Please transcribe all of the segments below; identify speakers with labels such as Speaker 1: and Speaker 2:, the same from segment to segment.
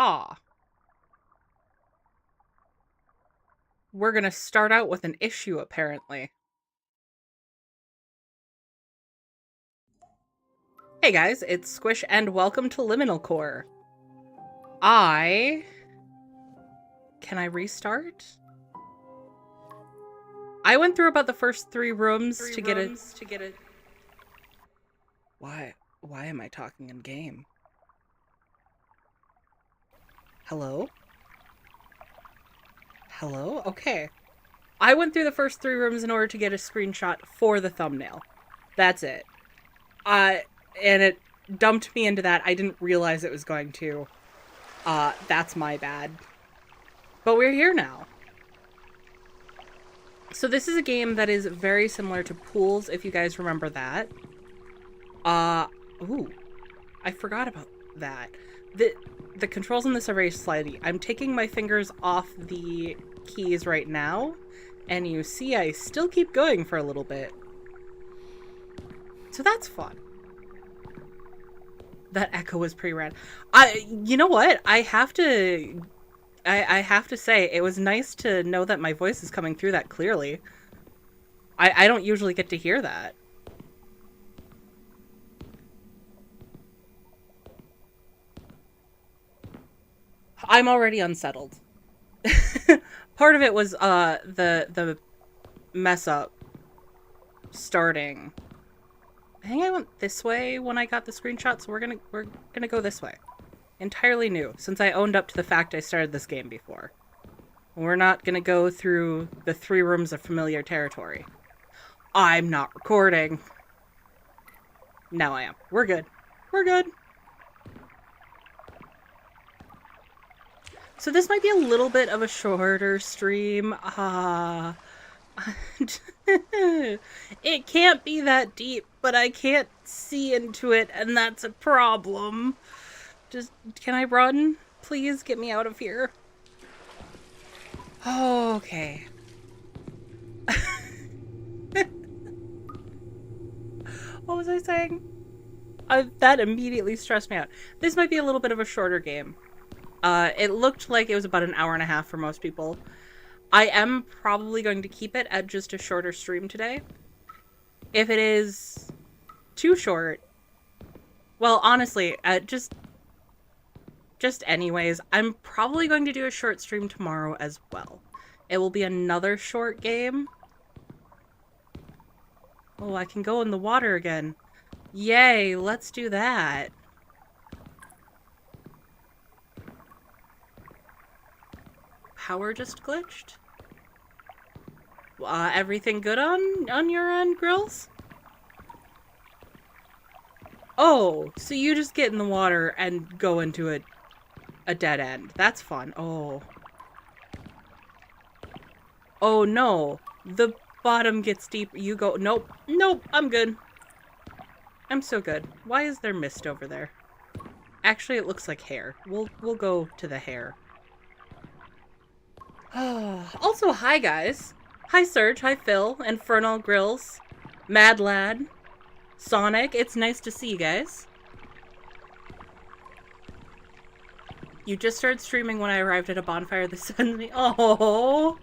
Speaker 1: Ah. We're gonna start out with an issue, apparently. Hey guys, it's Squish and welcome to Liminalcore. Can I restart? I went through about the first three rooms to get it. Why am I talking in game? Hello? Hello? Okay. I went through the first three rooms in order to get a screenshot for the thumbnail. That's it. And it dumped me into that. I didn't realize it was going to. That's my bad. But we're here now. So this is a game that is very similar to Pools, if you guys remember that. Ooh. I forgot about that. The controls on this are very slidey. I'm taking my fingers off the keys right now, and you see I still keep going for a little bit. So that's fun. That echo was pretty rad. You know what? I have to say, it was nice to know that my voice is coming through that clearly. I don't usually get to hear that. I'm already unsettled. Part of it was the mess up starting. I think I went this way when I got the screenshot, so we're gonna go this way. Entirely new, since I owned up to the fact I started this game before. We're not gonna go through the 3 rooms of familiar territory. I'm not recording. Now I am. We're good. We're good. So this might be a little bit of a shorter stream. It can't be that deep, but I can't see into it, and that's a problem. Just, can I run? Please get me out of here. Oh, okay. What was I saying? That immediately stressed me out. This might be a little bit of a shorter game. It looked like it was about an hour and a half for most people. I am probably going to keep it at just a shorter stream today. If it is too short, well, honestly, just anyways, I'm probably going to do a short stream tomorrow as well. It will be another short game. Oh, I can go in the water again. Yay, let's do that. Power just glitched? Everything good on your end, Grills? Oh, so you just get in the water and go into a dead end. That's fun. Oh. Oh no. The bottom gets deep. You go. Nope. Nope. I'm good. I'm so good. Why is there mist over there? Actually, it looks like hair. We'll go to the hair. Also, hi guys. Hi Serge, hi Phil, Infernal Grills, Mad Lad, Sonic. It's nice to see you guys. You just started streaming when I arrived at a bonfire this Sunday. Oh,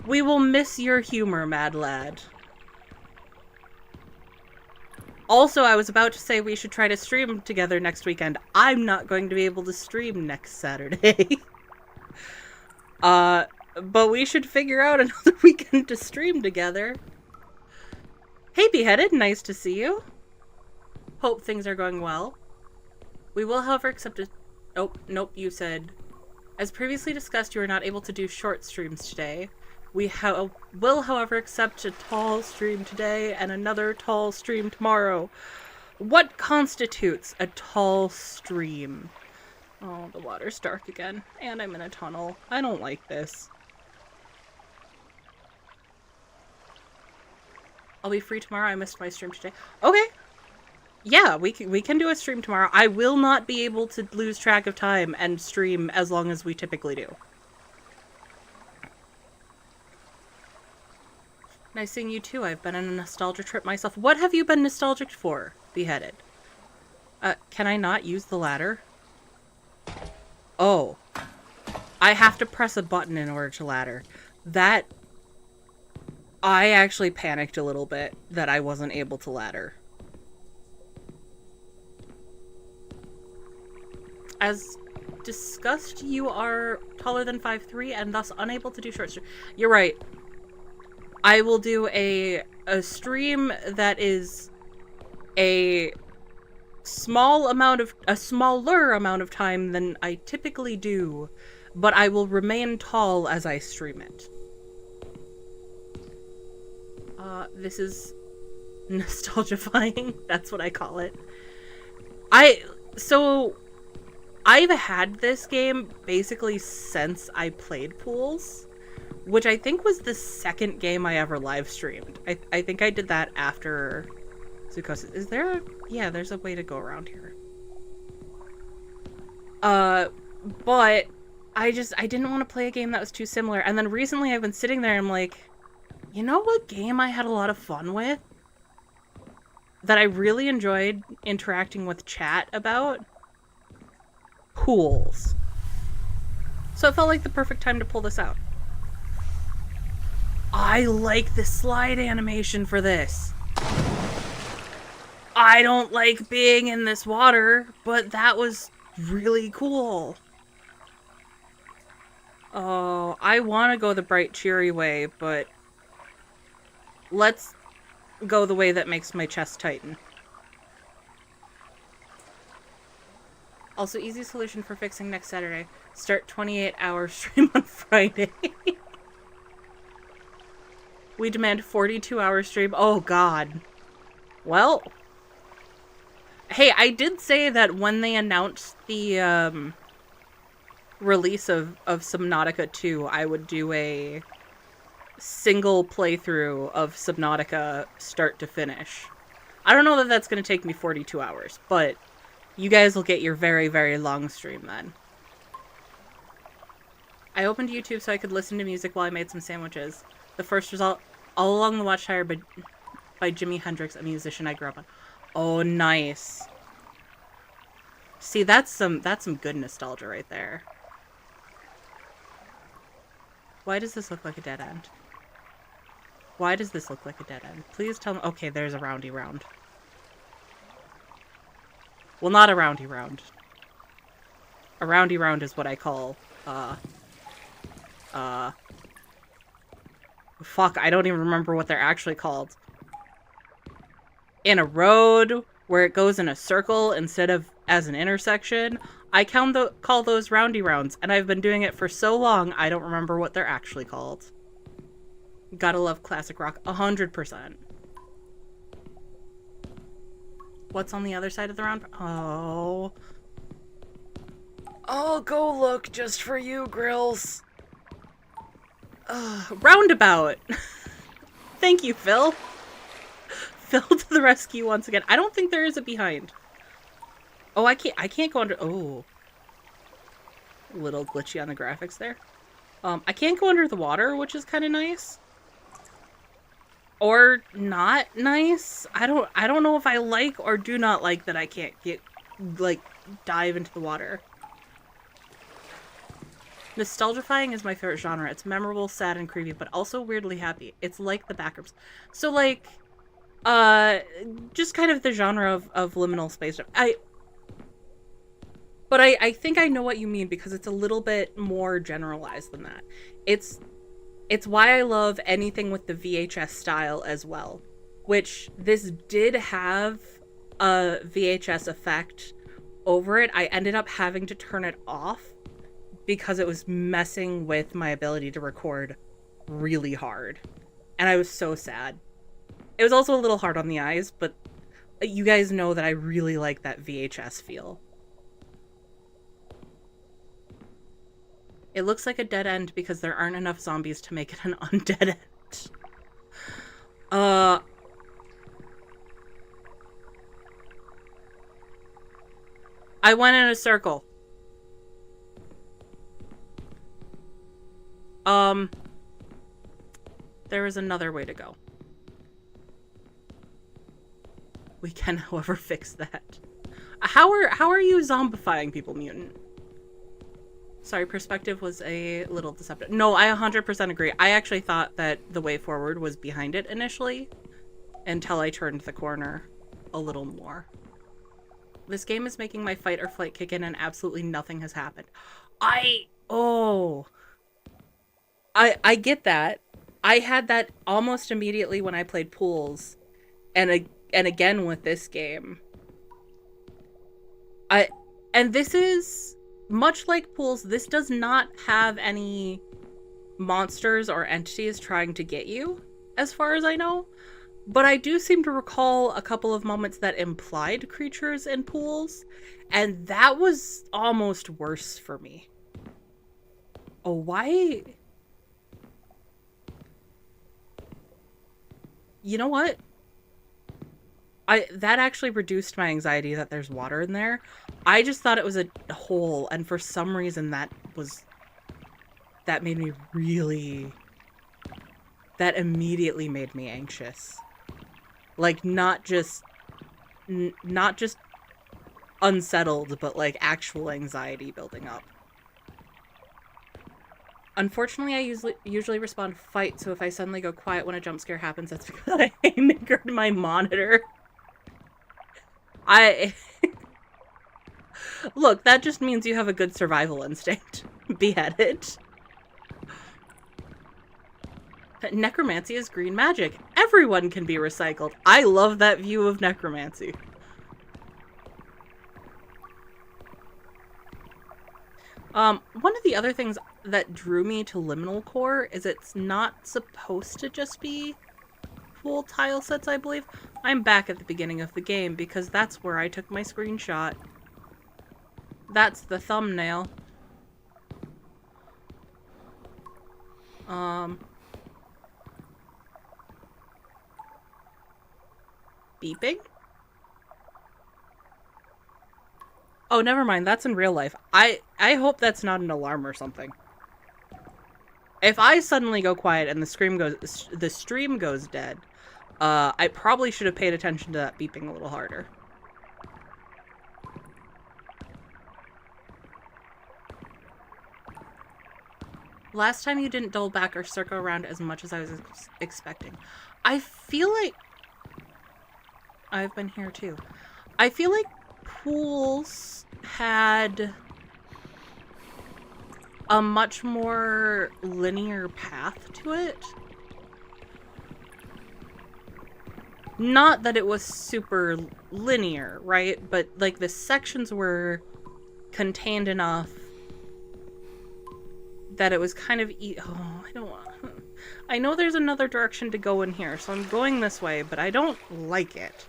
Speaker 1: we will miss your humor, Mad Lad. Also, I was about to say we should try to stream together next weekend. I'm not going to be able to stream next Saturday. But we should figure out another weekend to stream together. Hey, Beheaded, nice to see you. Hope things are going well. We will, however, accept a... Oh, nope, you said... As previously discussed, you are not able to do short streams today. We will, however, accept a tall stream today and another tall stream tomorrow. What constitutes a tall stream? Oh, the water's dark again, and I'm in a tunnel. I don't like this. I'll be free tomorrow. I missed my stream today. Okay. Yeah, we can do a stream tomorrow. I will not be able to lose track of time and stream as long as we typically do. Nice seeing you too. I've been on a nostalgia trip myself. What have you been nostalgic for, Beheaded? Can I not use the ladder? Oh. I have to press a button in order to ladder. That... I actually panicked a little bit that I wasn't able to ladder. As discussed, you are taller than 5'3" and thus unable to do short stream. You're right. I will do a stream that is a smaller amount of time than I typically do, but I will remain tall as I stream it. This is nostalgifying. That's what I call it. So I've had this game basically since I played pools, which I think was the second game I ever live streamed. I think I did that after Zukosis. Is there yeah, there's a way to go around here. But I didn't want to play a game that was too similar. And then recently I've been sitting there and I'm like, you know what game I had a lot of fun with? That I really enjoyed interacting with chat about? Pools. So it felt like the perfect time to pull this out. I like the slide animation for this. I don't like being in this water, but that was really cool. Oh, I want to go the bright, cheery way, but let's go the way that makes my chest tighten. Also, easy solution for fixing next Saturday. Start 28-hour stream on Friday. We demand 42-hour stream. Oh, God. Well. Hey, I did say that when they announced the release of Subnautica 2, I would do a single playthrough of Subnautica start to finish. I don't know that that's going to take me 42 hours, but you guys will get your very, very long stream then. I opened YouTube so I could listen to music while I made some sandwiches. The first result, All Along the Watchtower by Jimi Hendrix, a musician I grew up on. Oh, nice. See, that's some good nostalgia right there. Why does this look like a dead end? Why does this look like a dead end? Please tell me. Okay, there's a roundy round. Well, not a roundy round. A roundy round is what I call, fuck, I don't even remember what they're actually called. In a road where it goes in a circle instead of as an intersection, I call those roundy rounds, and I've been doing it for so long, I don't remember what they're actually called. Gotta love classic rock, 100%. What's on the other side of the round? Oh. I'll go look just for you, Grills. Roundabout. Thank you, Phil. Phil to the rescue once again. I don't think there is a behind. Oh, I can't go under. Oh. A little glitchy on the graphics there. I can't go under the water, which is kind of nice. Or not nice. I don't know if I like or do not like that I can't dive into the water. Nostalgifying is my favorite genre. It's memorable, sad, and creepy, but also weirdly happy. It's like the backrooms. So, like, just kind of the genre of liminal space. But I think I know what you mean because it's a little bit more generalized than that. It's why I love anything with the VHS style as well, which this did have a VHS effect over it. I ended up having to turn it off because it was messing with my ability to record really hard. And I was so sad. It was also a little hard on the eyes, but you guys know that I really like that VHS feel. It looks like a dead end because there aren't enough zombies to make it an undead end. I went in a circle. There is another way to go. We can, however, fix that. How are you zombifying people, mutant? Sorry, perspective was a little deceptive. No, I 100% agree. I actually thought that the way forward was behind it initially, until I turned the corner a little more. This game is making my fight or flight kick in and absolutely nothing has happened. I get that. I had that almost immediately when I played pools, and again with this game. And this is much like pools. This does not have any monsters or entities trying to get you, as far as I know. But I do seem to recall a couple of moments that implied creatures in pools, and that was almost worse for me. Oh, why? You know what? That actually reduced my anxiety that there's water in there. I just thought it was a hole, and for some reason that made me really... That immediately made me anxious. Like, not just unsettled, but like actual anxiety building up. Unfortunately, I usually respond fight, so if I suddenly go quiet when a jump scare happens, that's because I nickered my monitor. Look, that just means you have a good survival instinct. Beheaded. Necromancy is green magic. Everyone can be recycled. I love that view of necromancy. One of the other things that drew me to Liminalcore is it's not supposed to just be full tile sets, I believe. I'm back at the beginning of the game because that's where I took my screenshot. That's the thumbnail. Beeping? Oh, never mind. That's in real life. I hope that's not an alarm or something. If I suddenly go quiet and the stream goes dead, I probably should have paid attention to that beeping a little harder. Last time you didn't double back or circle around as much as I was expecting. I feel like... I've been here too. I feel like pools had a much more linear path to it. Not that it was super linear, right? But like the sections were contained enough that it was kind of oh, I don't want... I know there's another direction to go in here, so I'm going this way, but I don't like it.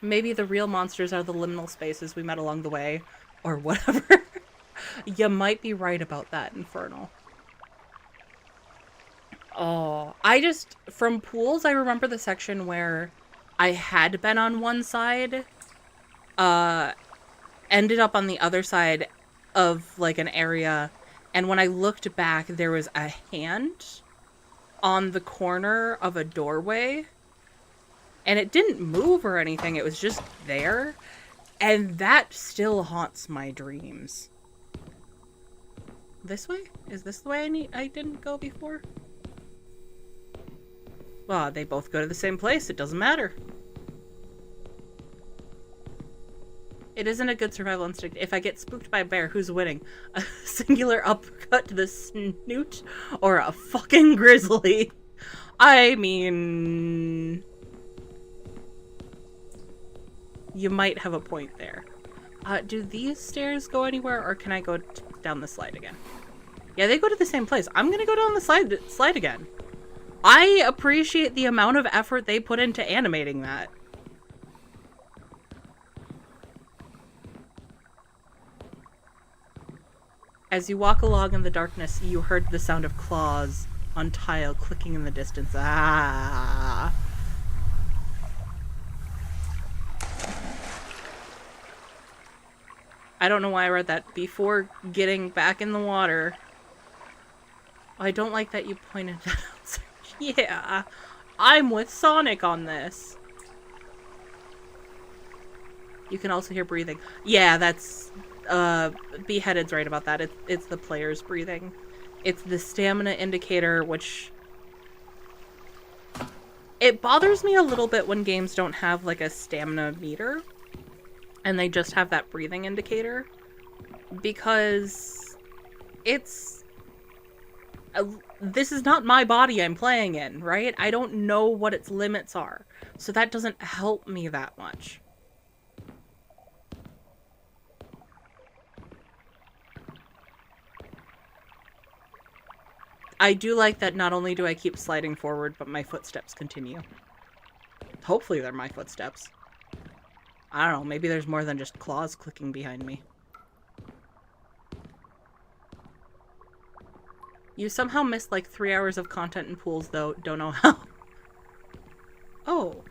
Speaker 1: Maybe the real monsters are the liminal spaces we met along the way, or whatever. You might be right about that, Infernal. Oh, from pools, I remember the section where I had been on one side, ended up on the other side of, like, an area, and when I looked back, there was a hand on the corner of a doorway, and it didn't move or anything, it was just there, and that still haunts my dreams. This way? Is this the way I didn't go before? Well, they both go to the same place, it doesn't matter. It isn't a good survival instinct. If I get spooked by a bear, who's winning? A singular uppercut to the snoot or a fucking grizzly? I mean... You might have a point there. Do these stairs go anywhere, or can I go down the slide again? Yeah, they go to the same place. I'm gonna go down the slide again. I appreciate the amount of effort they put into animating that. As you walk along in the darkness, you heard the sound of claws on tile clicking in the distance. Ah. I don't know why I read that before getting back in the water. I don't like that you pointed that out. Yeah, I'm with Sonic on this. You can also hear breathing. Yeah, that's... Beheaded's right about that. It's the player's breathing. It's the stamina indicator, which... It bothers me a little bit when games don't have, like, a stamina meter. And they just have that breathing indicator. Because it's... this is not my body I'm playing in, right? I don't know what its limits are. So that doesn't help me that much. I do like that not only do I keep sliding forward, but my footsteps continue. Hopefully they're my footsteps. I don't know, maybe there's more than just claws clicking behind me. You somehow missed like 3 hours of content in pools, though. Don't know how. Oh.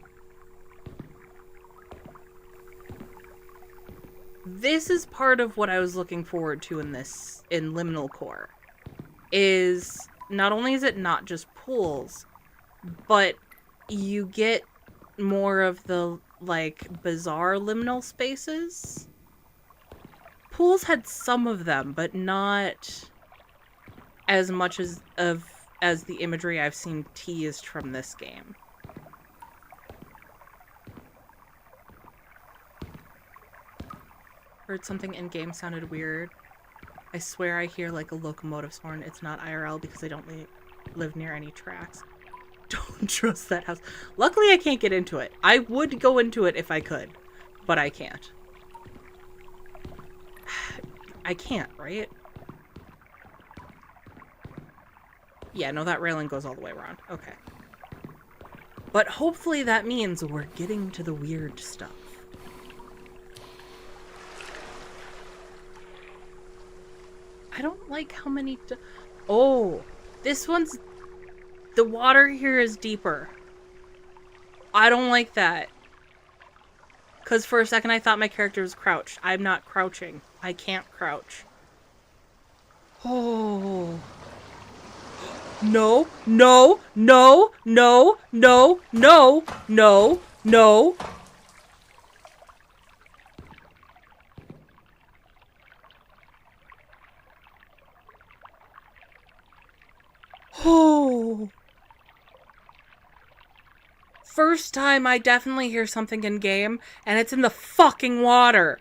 Speaker 1: This is part of what I was looking forward to in Liminalcore. Is not only is it not just pools, but you get more of the, like, bizarre liminal spaces. Pools had some of them, but not as much as the imagery I've seen teased from this game. Heard something in-game sounded weird. I swear I hear like a locomotive's horn. It's not IRL because I don't live near any tracks. Don't trust that house. Luckily I can't get into it. I would go into it if I could, but I can't. I can't, right? Yeah, no, that railing goes all the way around. Okay. But hopefully that means we're getting to the weird stuff. I don't like how many... Oh, this one's... The water here is deeper. I don't like that. Because for a second I thought my character was crouched. I'm not crouching. I can't crouch. Oh... No, no, no, no, no, no, no, no. Oh. First time I definitely hear something in game, and it's in the fucking water.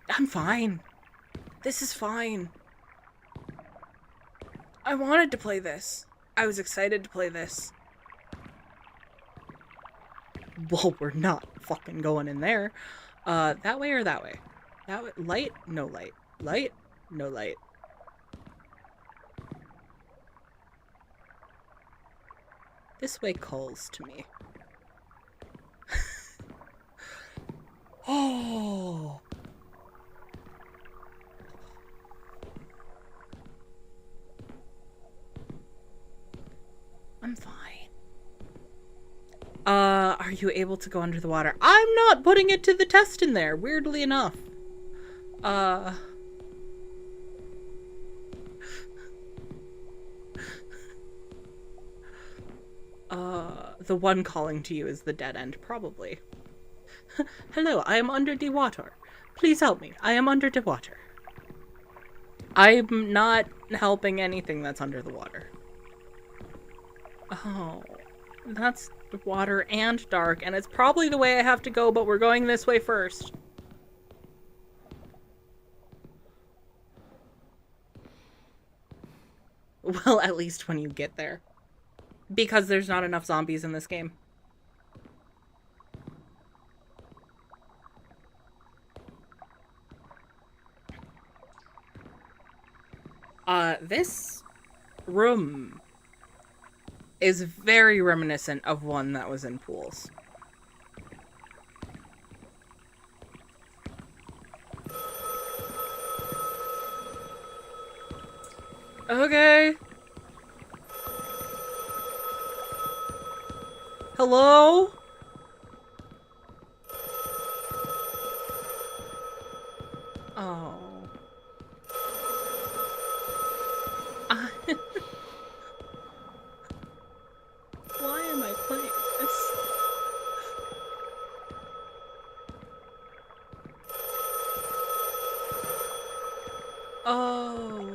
Speaker 1: I'm fine. This is fine. I wanted to play this. I was excited to play this. Well, we're not fucking going in there. That way or that way? That way? Light? No light. Light? No light. This way calls to me. Oh. I'm fine. Are you able to go under the water? I'm not putting it to the test in there, weirdly enough. The one calling to you is the dead end, probably. Hello, I am under the water. Please help me. I am under the water. I'm not helping anything that's under the water. Oh, that's water and dark, and it's probably the way I have to go, but we're going this way first. Well, at least when you get there. Because there's not enough zombies in this game. This room is very reminiscent of one that was in pools. Okay. Hello? Oh. Why am I playing this? Oh.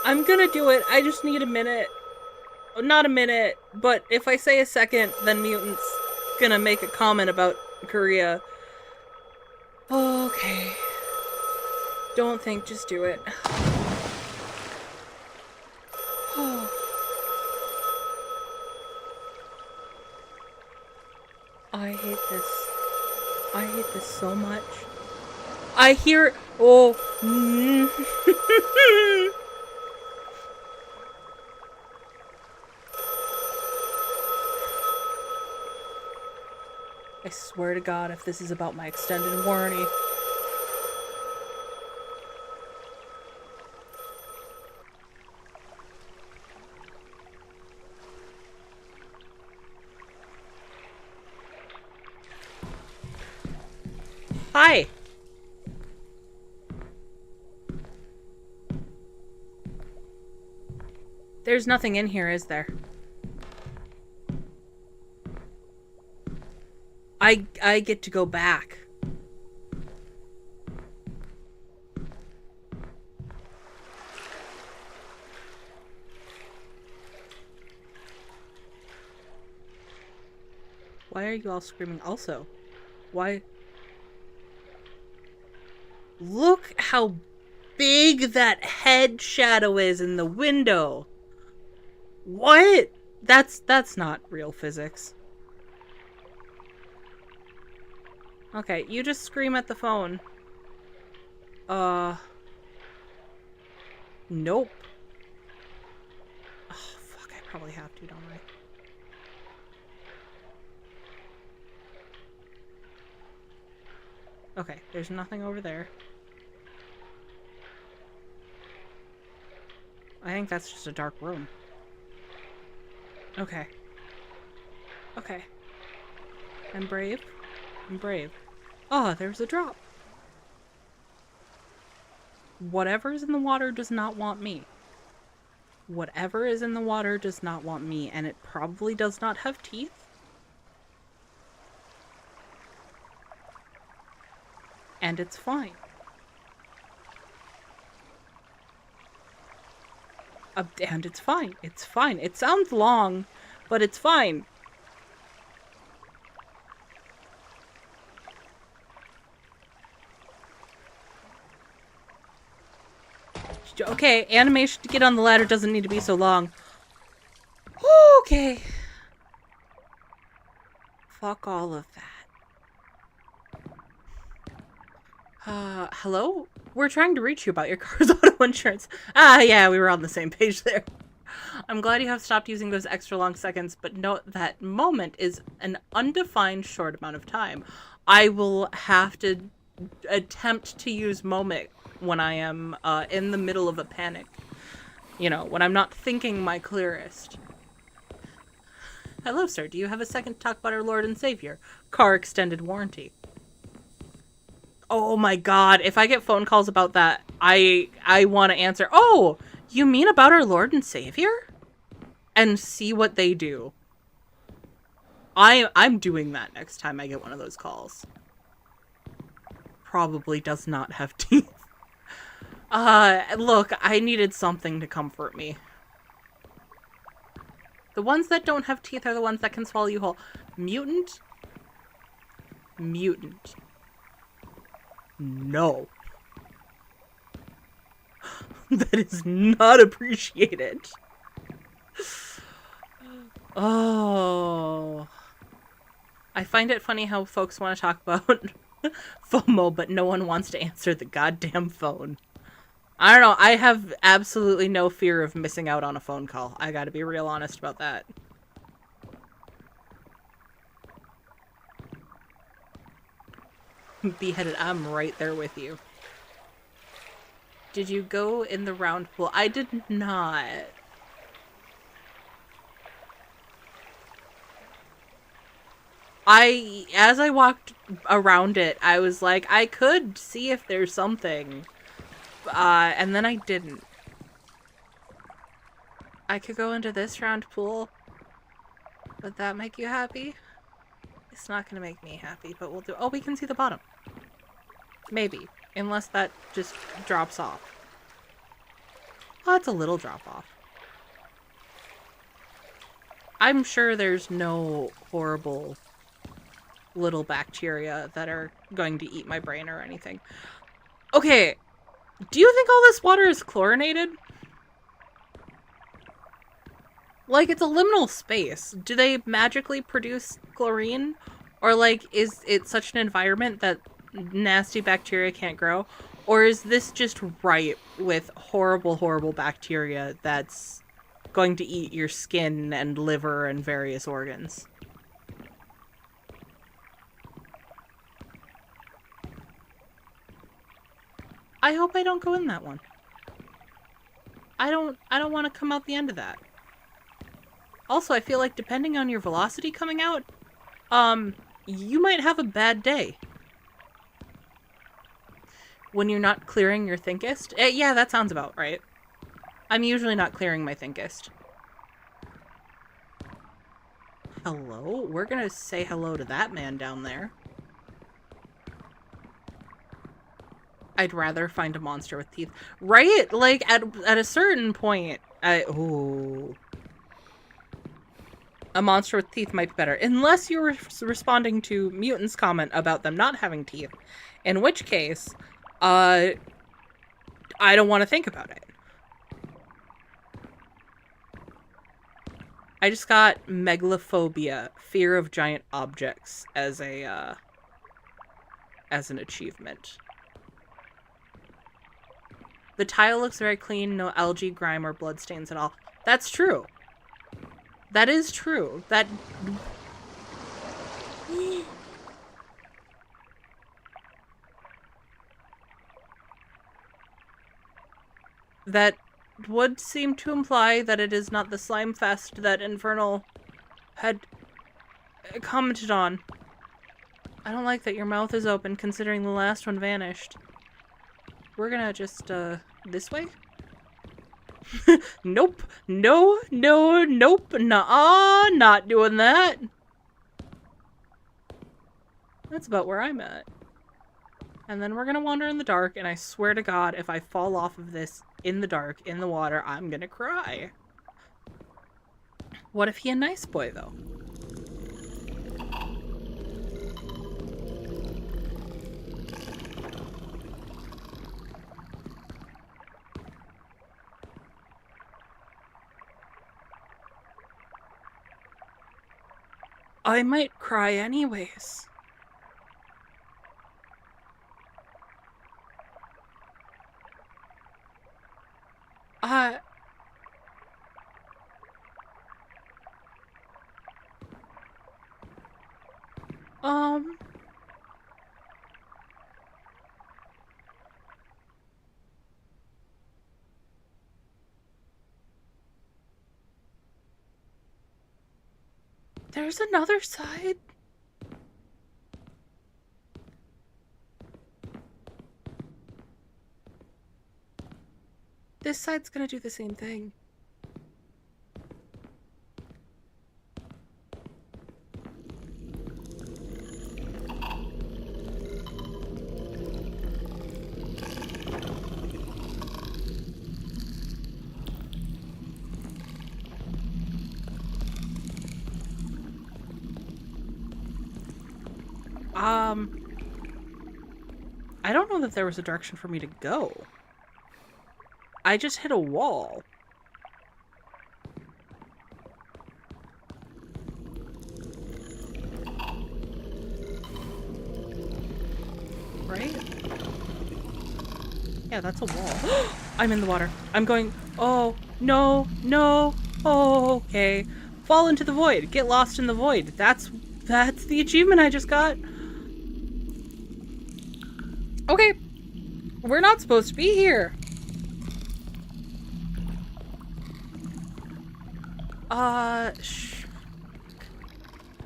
Speaker 1: I'm gonna do it. I just need a minute. Not a minute, but if I say a second, then Mutant's gonna make a comment about Korea. Okay. Don't think, just do it. I hate this. I hate this so much. I hear. Oh. I swear to God, if this is about my extended warranty. Hi! There's nothing in here, is there? I get to go back. Why are you all screaming also? Why? Look how big that head shadow is in the window. What? That's not real physics. Okay, you just scream at the phone. Nope. Oh, fuck, I probably have to, don't I? Okay, there's nothing over there. I think that's just a dark room. Okay. Okay. I'm brave. I'm brave. Oh, there's a drop. Whatever is in the water does not want me. Whatever is in the water does not want me, and it probably does not have teeth. And it's fine. And it's fine. It's fine. It sounds long, but it's fine. Okay, animation to get on the ladder doesn't need to be so long. Okay. Fuck all of that. Hello? We're trying to reach you about your car's auto insurance. Ah, yeah, we were on the same page there. I'm glad you have stopped using those extra long seconds, but note that moment is an undefined short amount of time. I will have to attempt to use moment when I am in the middle of a panic. You know, when I'm not thinking my clearest. Hello, sir. Do you have a second to talk about our Lord and Savior? Car extended warranty. Oh my God. If I get phone calls about that, I want to answer. Oh, you mean about our Lord and Savior? And see what they do. I'm doing that next time I get one of those calls. Probably does not have teeth. Look, I needed something to comfort me. The ones that don't have teeth are the ones that can swallow you whole. Mutant? Mutant. No. That is not appreciated. Oh. I find it funny how folks want to talk about FOMO, but no one wants to answer the goddamn phone. I don't know. I have absolutely no fear of missing out on a phone call. I gotta be real honest about that. Beheaded, I'm right there with you. Did you go in the round pool? I did not. As I walked around it, I was like, I could see if there's something. And then I didn't. I could go into this round pool. Would that make you happy? It's not gonna make me happy, but we'll do... Oh, we can see the bottom. Maybe. Unless that just drops off. Oh, it's a little drop off. I'm sure there's no horrible little bacteria that are going to eat my brain or anything. Okay, do you think all this water is chlorinated? Like, it's a liminal space. Do they magically produce chlorine? Or, like, is it such an environment that nasty bacteria can't grow? Or is this just ripe with horrible, horrible bacteria that's going to eat your skin and liver and various organs? I hope I don't go in that one. I don't want to come out the end of that. Also, I feel like depending on your velocity coming out, you might have a bad day. When you're not clearing your thinkest. Yeah, that sounds about right. I'm usually not clearing my thinkest. Hello? We're gonna say hello to that man down there. I'd rather find a monster with teeth. Right? Like, at a certain point, ooh. A monster with teeth might be better. Unless you're responding to Mutant's comment about them not having teeth. In which case, I don't want to think about it. I just got megalophobia, fear of giant objects, as a, as an achievement. The tile looks very clean, no algae, grime, or bloodstains at all. That's true. That is true. That... that would seem to imply that it is not the slime fest that Infernal had commented on. I don't like that your mouth is open, considering the last one vanished. We're gonna just, this way? Nope. No, no, nope. Nuh-uh, not doing that. That's about where I'm at. And then we're gonna wander in the dark, and I swear to God, if I fall off of this in the dark, in the water, I'm gonna cry. What if he a nice boy, though? I might cry anyways. There's another side. This side's gonna do the same thing. I don't know that there was a direction for me to go. I just hit a wall. Right? Yeah, that's a wall. I'm in the water. I'm going, oh, no, no, oh, okay. Fall into the void. Get lost in the void. That's the achievement I just got. Okay. We're not supposed to be here.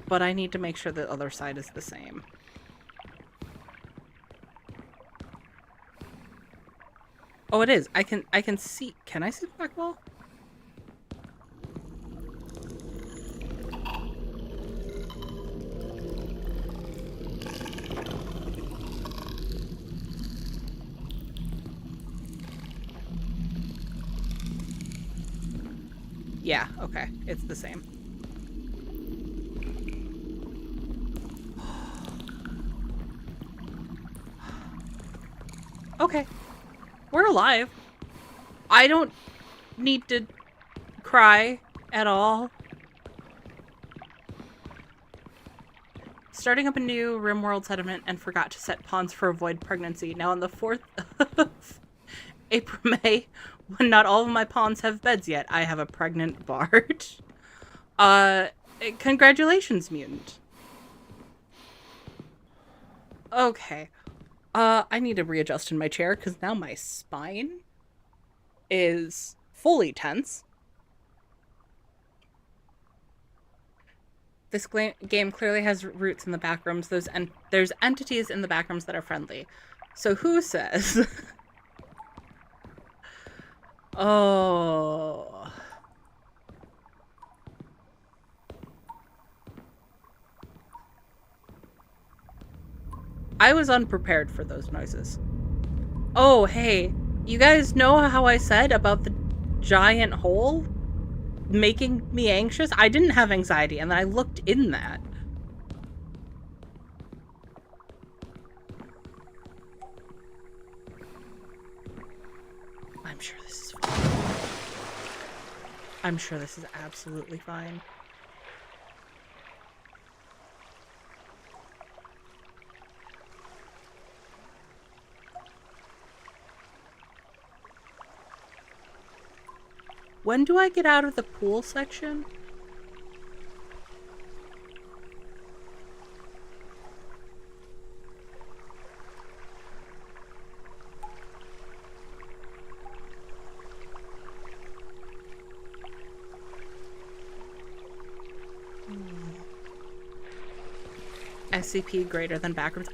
Speaker 1: But I need to make sure the other side is the same. Oh, it is. I can see. Can I see the back wall? Yeah, okay. It's the same. Okay. We're alive. I don't need to cry at all. Starting up a new RimWorld settlement and forgot to set pawns for avoid pregnancy. Now on the 4th of April, May, when not all of my pawns have beds yet, I have a pregnant bard. Congratulations, mutant. Okay. I need to readjust in my chair because now my spine is fully tense. This game clearly has roots in the backrooms. There's entities in the backrooms that are friendly. So who says? Oh. I was unprepared for those noises. Oh, hey. You guys know how I said about the giant hole making me anxious? I didn't have anxiety, and then I looked in that. I'm sure this is fine. I'm sure this is absolutely fine. When do I get out of the pool section? SCP greater than backrooms.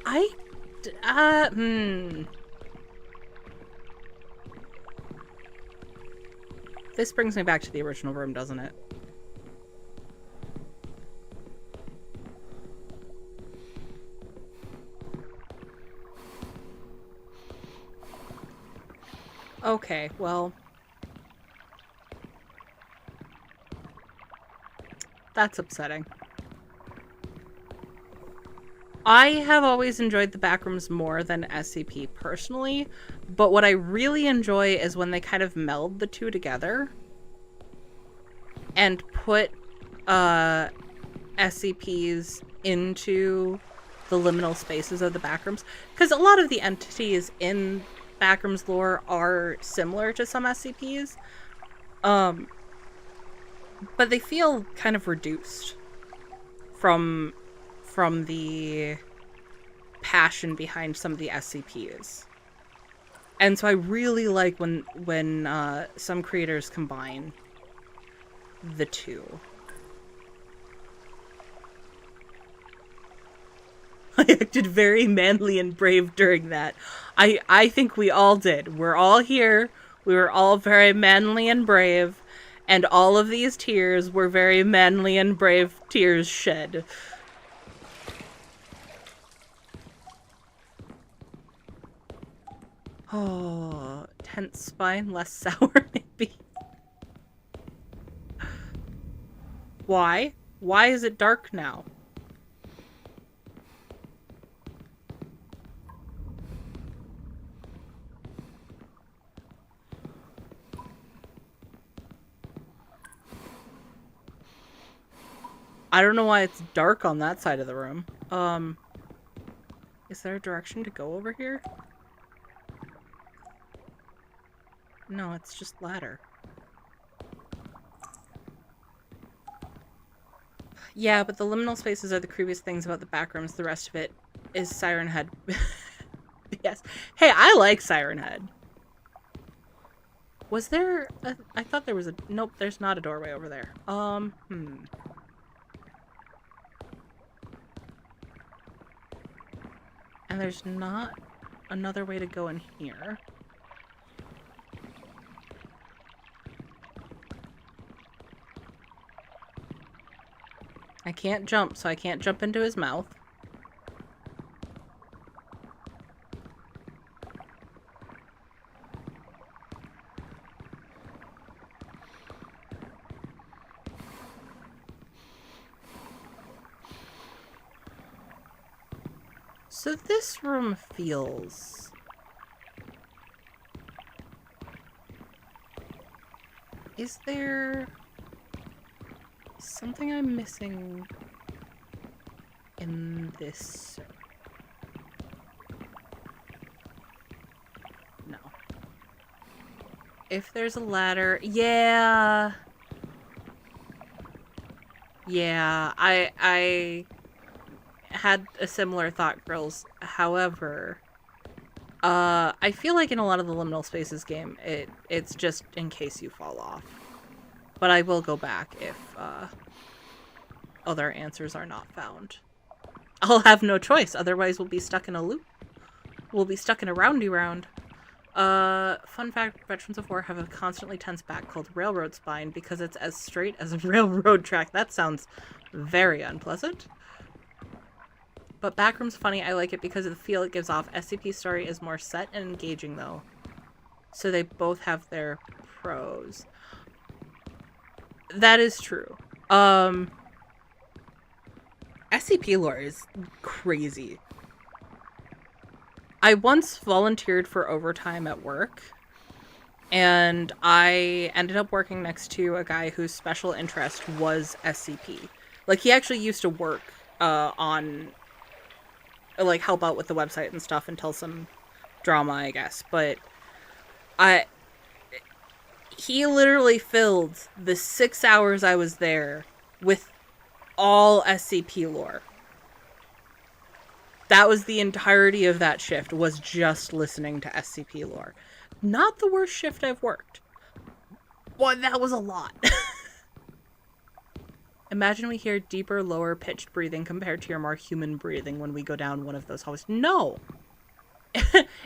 Speaker 1: This brings me back to the original room, doesn't it? Okay, well... that's upsetting. I have always enjoyed the backrooms more than SCP personally, but what I really enjoy is when they kind of meld the two together and put SCPs into the liminal spaces of the backrooms. Because a lot of the entities in backrooms lore are similar to some SCPs, but they feel kind of reduced from the passion behind some of the SCPs. And so I really like when some creators combine the two. I acted very manly and brave during that. I think we all did. We're all here. We were all very manly and brave. And all of these tears were very manly and brave tears shed. Oh, tense spine, less sour, maybe. Why? Why is it dark now? I don't know why it's dark on that side of the room. Is there a direction to go over here? No, it's just ladder. Yeah, but the liminal spaces are the creepiest things about the backrooms. The rest of it is Siren Head. Yes. Hey, I like Siren Head. Was there a... I thought there was a... Nope, there's not a doorway over there. And there's not another way to go in here. I can't jump, so I can't jump into his mouth. So this room feels... Is there something I'm missing in this? No. If there's a ladder, yeah. Yeah, I had a similar thought, girls. However, I feel like in a lot of the liminal spaces game, it's just in case you fall off. But I will go back if other answers are not found. I'll have no choice, otherwise we'll be stuck in a loop. We'll be stuck in a roundy round. Fun fact, Veterans of War have a constantly tense back called railroad spine because it's as straight as a railroad track. That sounds very unpleasant. But Backroom's funny. I like it because of the feel it gives off. SCP story is more set and engaging, though. So they both have their pros. That is true. SCP lore is crazy. I once volunteered for overtime at work, and I ended up working next to a guy whose special interest was SCP. Like, he actually used to work on... like, help out with the website and stuff until some drama, I guess. But he literally filled the 6 hours I was there with all SCP lore. That was the entirety of that shift, was just listening to SCP lore. Not the worst shift I've worked. Well, that was a lot. Imagine we hear deeper, lower pitched breathing compared to your more human breathing when we go down one of those hallways. No!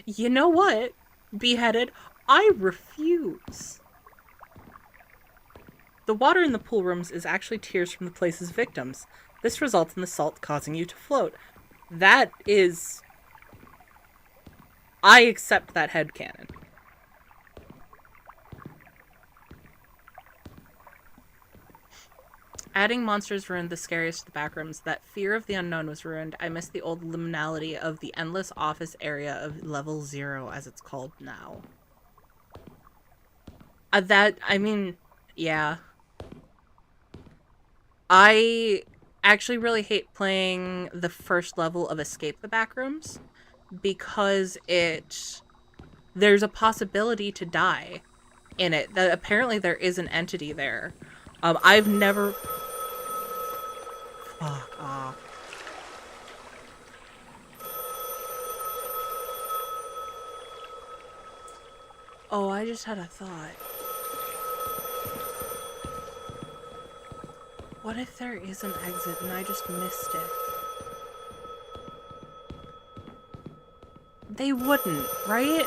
Speaker 1: You know what, Beheaded? I refuse. The water in the pool rooms is actually tears from the place's victims. This results in the salt causing you to float. That is... I accept that headcanon. Adding monsters ruined the scariest of the backrooms. That fear of the unknown was ruined. I miss the old liminality of the endless office area of level 0, as it's called now. I mean, yeah. I actually really hate playing the first level of Escape the Backrooms because there's a possibility to die in it. That apparently there is an entity there. I've never... Fuck off. Oh, I just had a thought. What if there is an exit and I just missed it? They wouldn't, right?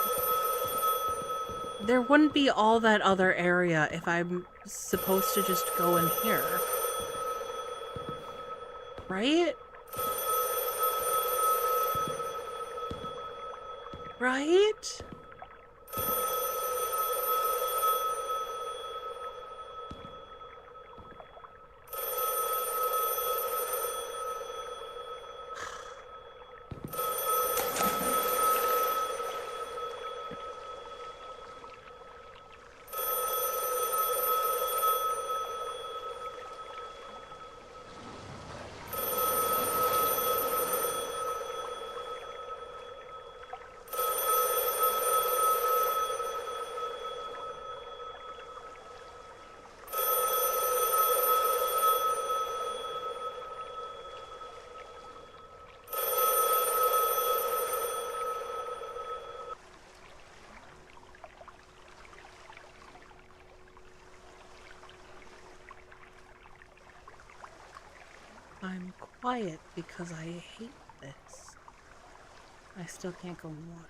Speaker 1: There wouldn't be all that other area if I'm supposed to just go in here. Right? Right? I'm quiet because I hate this. I still can't go on.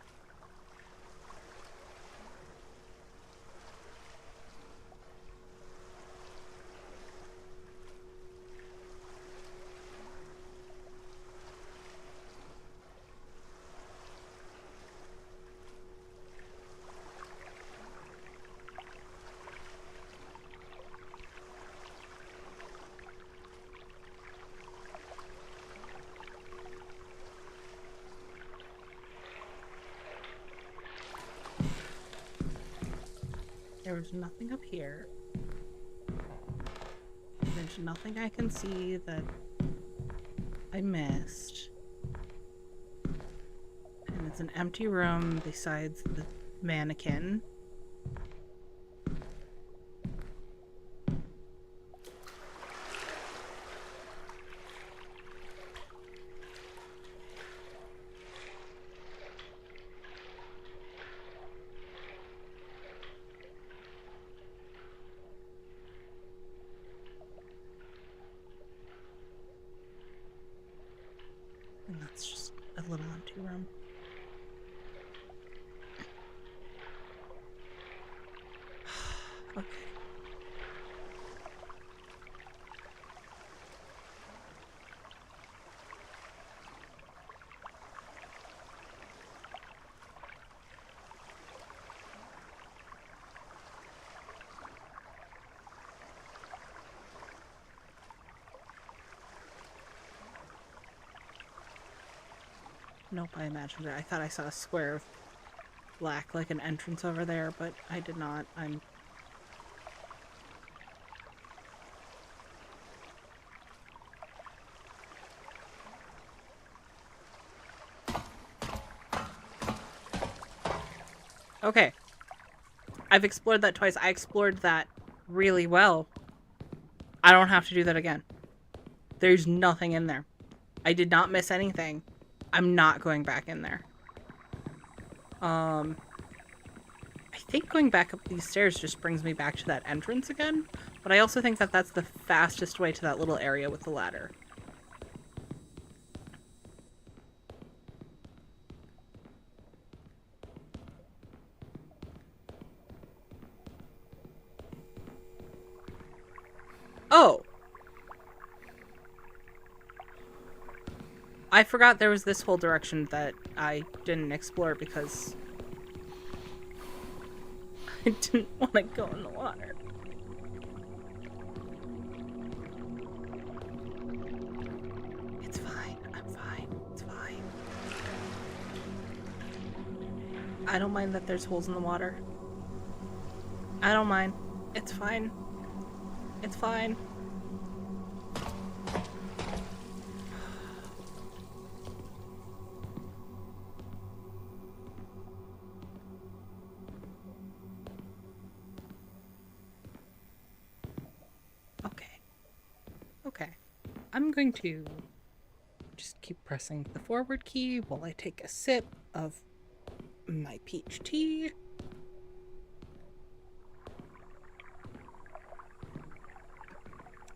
Speaker 1: There was nothing up here. There's nothing I can see that I missed. And it's an empty room besides the mannequin. And that's just a little empty room. Okay. Nope, I imagined it. I thought I saw a square of black, like an entrance over there, but I did not. I'm... Okay. I've explored that twice. I explored that really well. I don't have to do that again. There's nothing in there. I did not miss anything. I'm not going back in there. I think going back up these stairs just brings me back to that entrance again, but I also think that that's the fastest way to that little area with the ladder. Oh! I forgot there was this whole direction that I didn't explore because I didn't want to go in the water. It's fine. I'm fine. It's fine. I don't mind that there's holes in the water. I don't mind. It's fine. It's fine. Okay, I'm going to just keep pressing the forward key while I take a sip of my peach tea.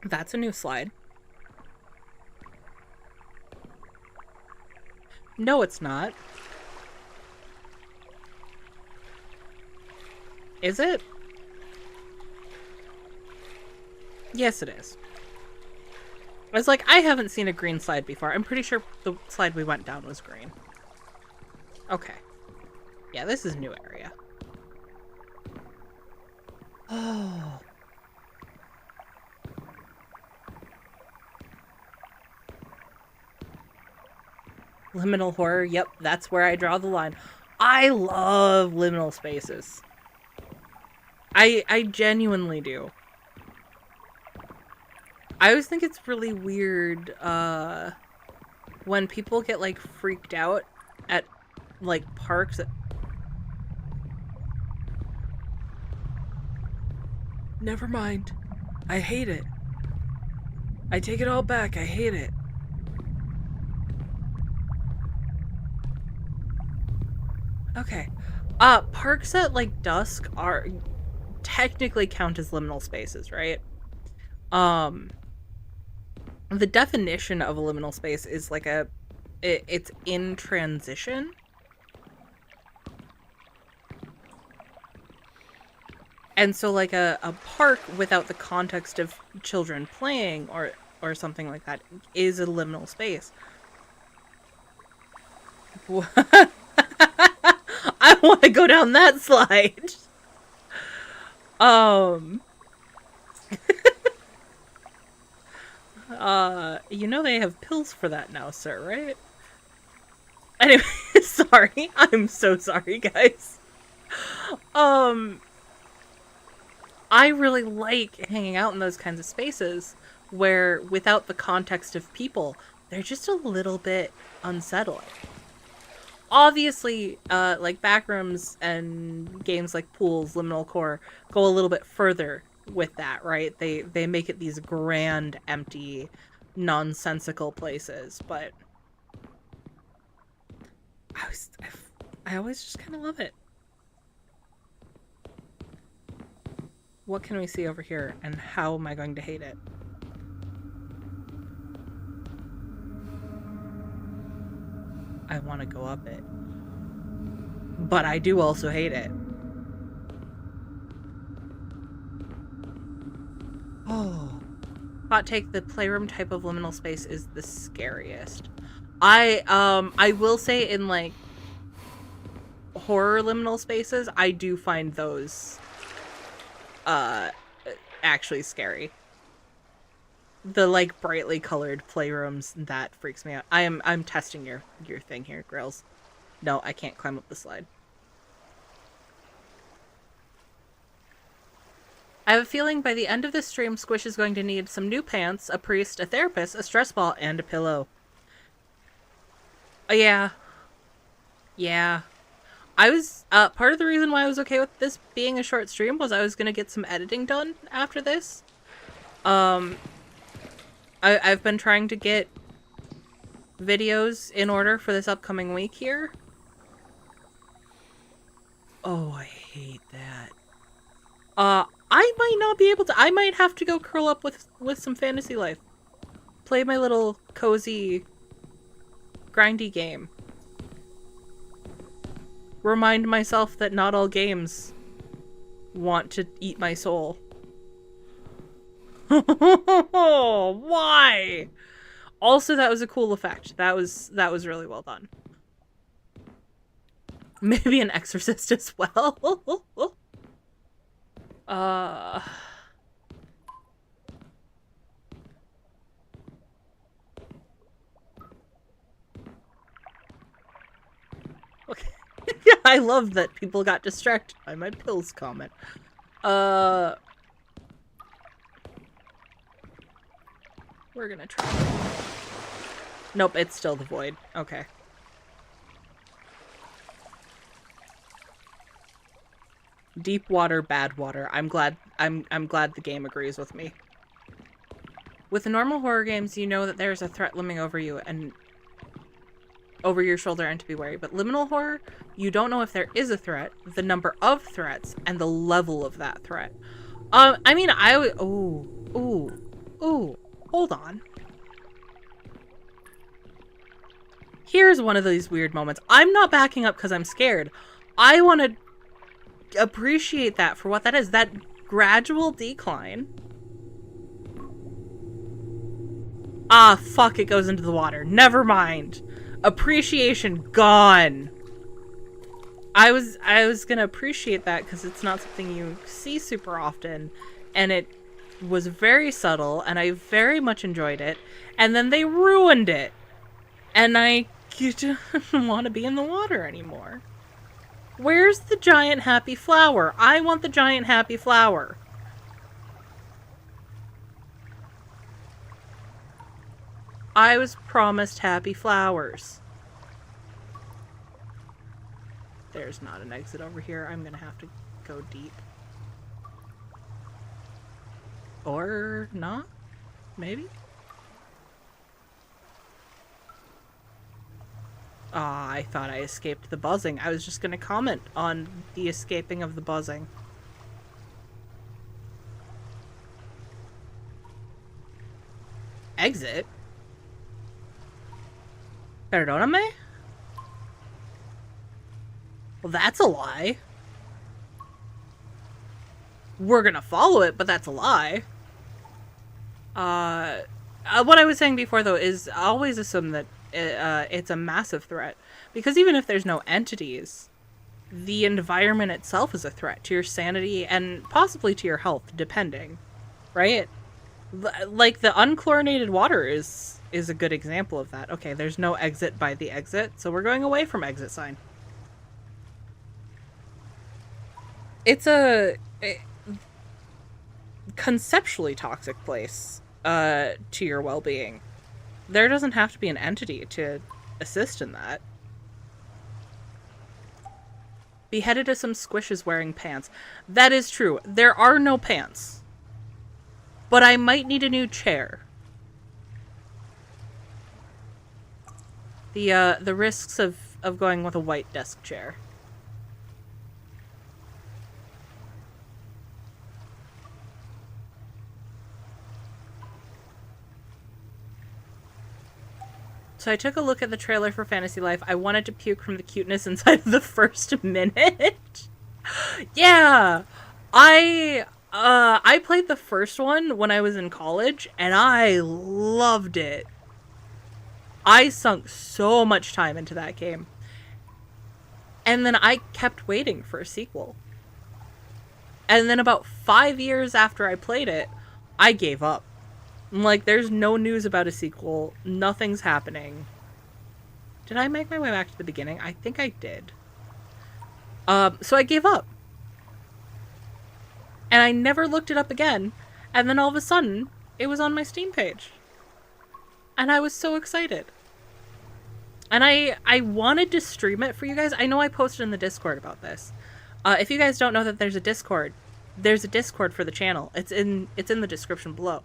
Speaker 1: That's a new slide. No, it's not. Is it? Yes, it is. I was like, I haven't seen a green slide before. I'm pretty sure the slide we went down was green. Okay. Yeah, this is a new area. Oh. Liminal horror. Yep, that's where I draw the line. I love liminal spaces. I genuinely do. I always think it's really weird when people get like freaked out at like parks. Never mind. I hate it. I take it all back. I hate it. Okay. Parks at like dusk are technically count as liminal spaces, right? The definition of a liminal space is like it's in transition. And so like a park without the context of children playing or something like that is a liminal space. I want to go down that slide. You know they have pills for that now, sir, right? Anyway, sorry. I'm so sorry, guys. I really like hanging out in those kinds of spaces where, without the context of people, they're just a little bit unsettling. Obviously, like backrooms and games like Pools, Liminalcore go a little bit further with that, right? They make it these grand, empty, nonsensical places, but I always just kind of love it. What can we see over here, and how am I going to hate it? I want to go up it. But I do also hate it. Oh. Hot take, the playroom type of liminal space is the scariest. I will say in, like, horror liminal spaces, I do find those, actually scary. The, like, brightly colored playrooms, that freaks me out. I'm testing your thing here, Grills. No, I can't climb up the slide. I have a feeling by the end of this stream, Squish is going to need some new pants, a priest, a therapist, a stress ball, and a pillow. Yeah. Yeah. I was, part of the reason why I was okay with this being a short stream was I was gonna get some editing done after this. I've been trying to get videos in order for this upcoming week here. Oh, I hate that. I might not be able to. I might have to go curl up with some fantasy life. Play my little cozy, grindy game. Remind myself that not all games want to eat my soul. Why? Also, that was a cool effect. That was really well done. Maybe an exorcist as well. Okay. Yeah, I love that people got distracted by my pills comment. We're gonna try. Nope, it's still the void. Okay. Deep water, bad water. I'm glad the game agrees with me. With the normal horror games, you know that there's a threat looming over you and over your shoulder and to be wary. But liminal horror, you don't know if there is a threat, the number of threats, and the level of that threat. I mean, I would... Ooh. Hold on. Here's one of these weird moments. I'm not backing up because I'm scared. I want to appreciate that for what that is. That gradual decline. Ah, fuck, it goes into the water. Never mind. Appreciation gone. I was gonna appreciate that because it's not something you see super often, and it was very subtle, and I very much enjoyed it, and then they ruined it, and I don't want to be in the water anymore. Where's the giant happy flower? I want the giant happy flower. I was promised happy flowers. There's not an exit over here. I'm gonna have to go deep. Or not? Maybe? Ah, I thought I escaped the buzzing. I was just gonna comment on the escaping of the buzzing. Exit? Perdóname? Well, that's a lie. We're gonna follow it, but that's a lie. What I was saying before, though, is always assume that it's a massive threat. Because even if there's no entities, the environment itself is a threat to your sanity and possibly to your health, depending. Right? Like, the unchlorinated water is a good example of that. Okay, there's no exit by the exit, so we're going away from exit sign. It's conceptually toxic place to your well-being. There doesn't have to be an entity to assist in that. Beheaded as some squishes wearing pants. That is true. There are no pants. But I might need a new chair. The risks of going with a white desk chair. So I took a look at the trailer for Fantasy Life. I wanted to puke from the cuteness inside of the first minute. Yeah! I played the first one when I was in college, and I loved it. I sunk so much time into that game. And then I kept waiting for a sequel. And then about 5 years after I played it, I gave up. Like, there's no news about a sequel. Nothing's happening. Did I make my way back to the beginning? I think I did. So I gave up. And I never looked it up again. And then all of a sudden, it was on my Steam page. And I was so excited. And I wanted to stream it for you guys. I know I posted in the Discord about this. If you guys don't know that there's a Discord for the channel. It's in the description below.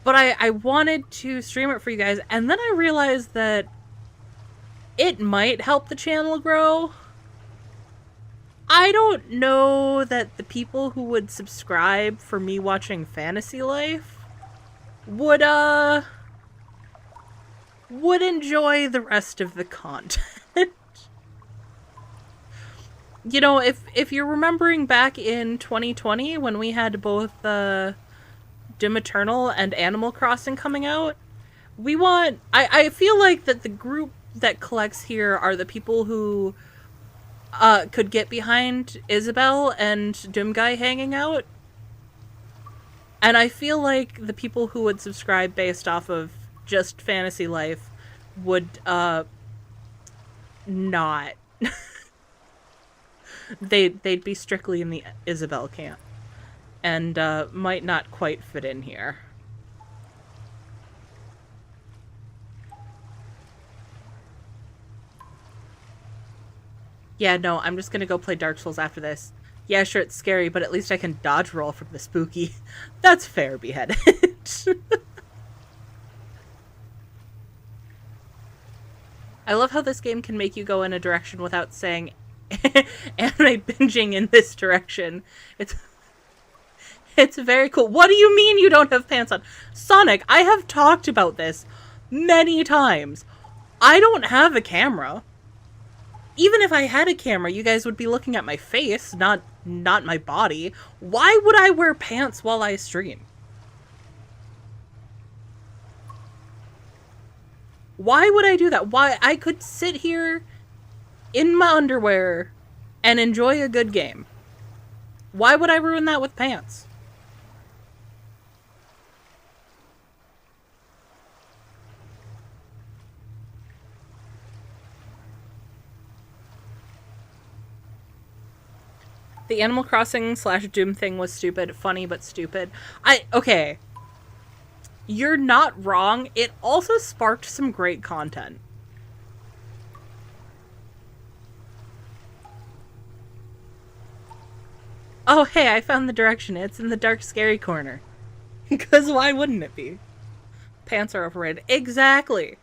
Speaker 1: But I wanted to stream it for you guys, and then I realized that it might help the channel grow. I don't know that the people who would subscribe for me watching Fantasy Life would enjoy the rest of the content. You know, if you're remembering back in 2020 when we had both Doom Eternal and Animal Crossing coming out, I feel like that the group that collects here are the people who could get behind Isabelle and Doom Guy hanging out. And I feel like the people who would subscribe based off of just Fantasy Life would not. They'd be strictly in the Isabelle camp. And might not quite fit in here. Yeah, no, I'm just gonna go play Dark Souls after this. Yeah, sure, it's scary, but at least I can dodge roll from the spooky. That's fair, Beheaded. I love how this game can make you go in a direction without saying anime binging in this direction. It's very cool. What do you mean you don't have pants on? Sonic, I have talked about this many times. I don't have a camera. Even if I had a camera, you guys would be looking at my face, not my body. Why would I wear pants while I stream? Why would I do that? Why? I could sit here in my underwear and enjoy a good game. Why would I ruin that with pants? The Animal Crossing / Doom thing was stupid. Funny, but stupid. Okay. You're not wrong. It also sparked some great content. Oh, hey, I found the direction. It's in the dark, scary corner. Because why wouldn't it be? Pants are overrated. Exactly.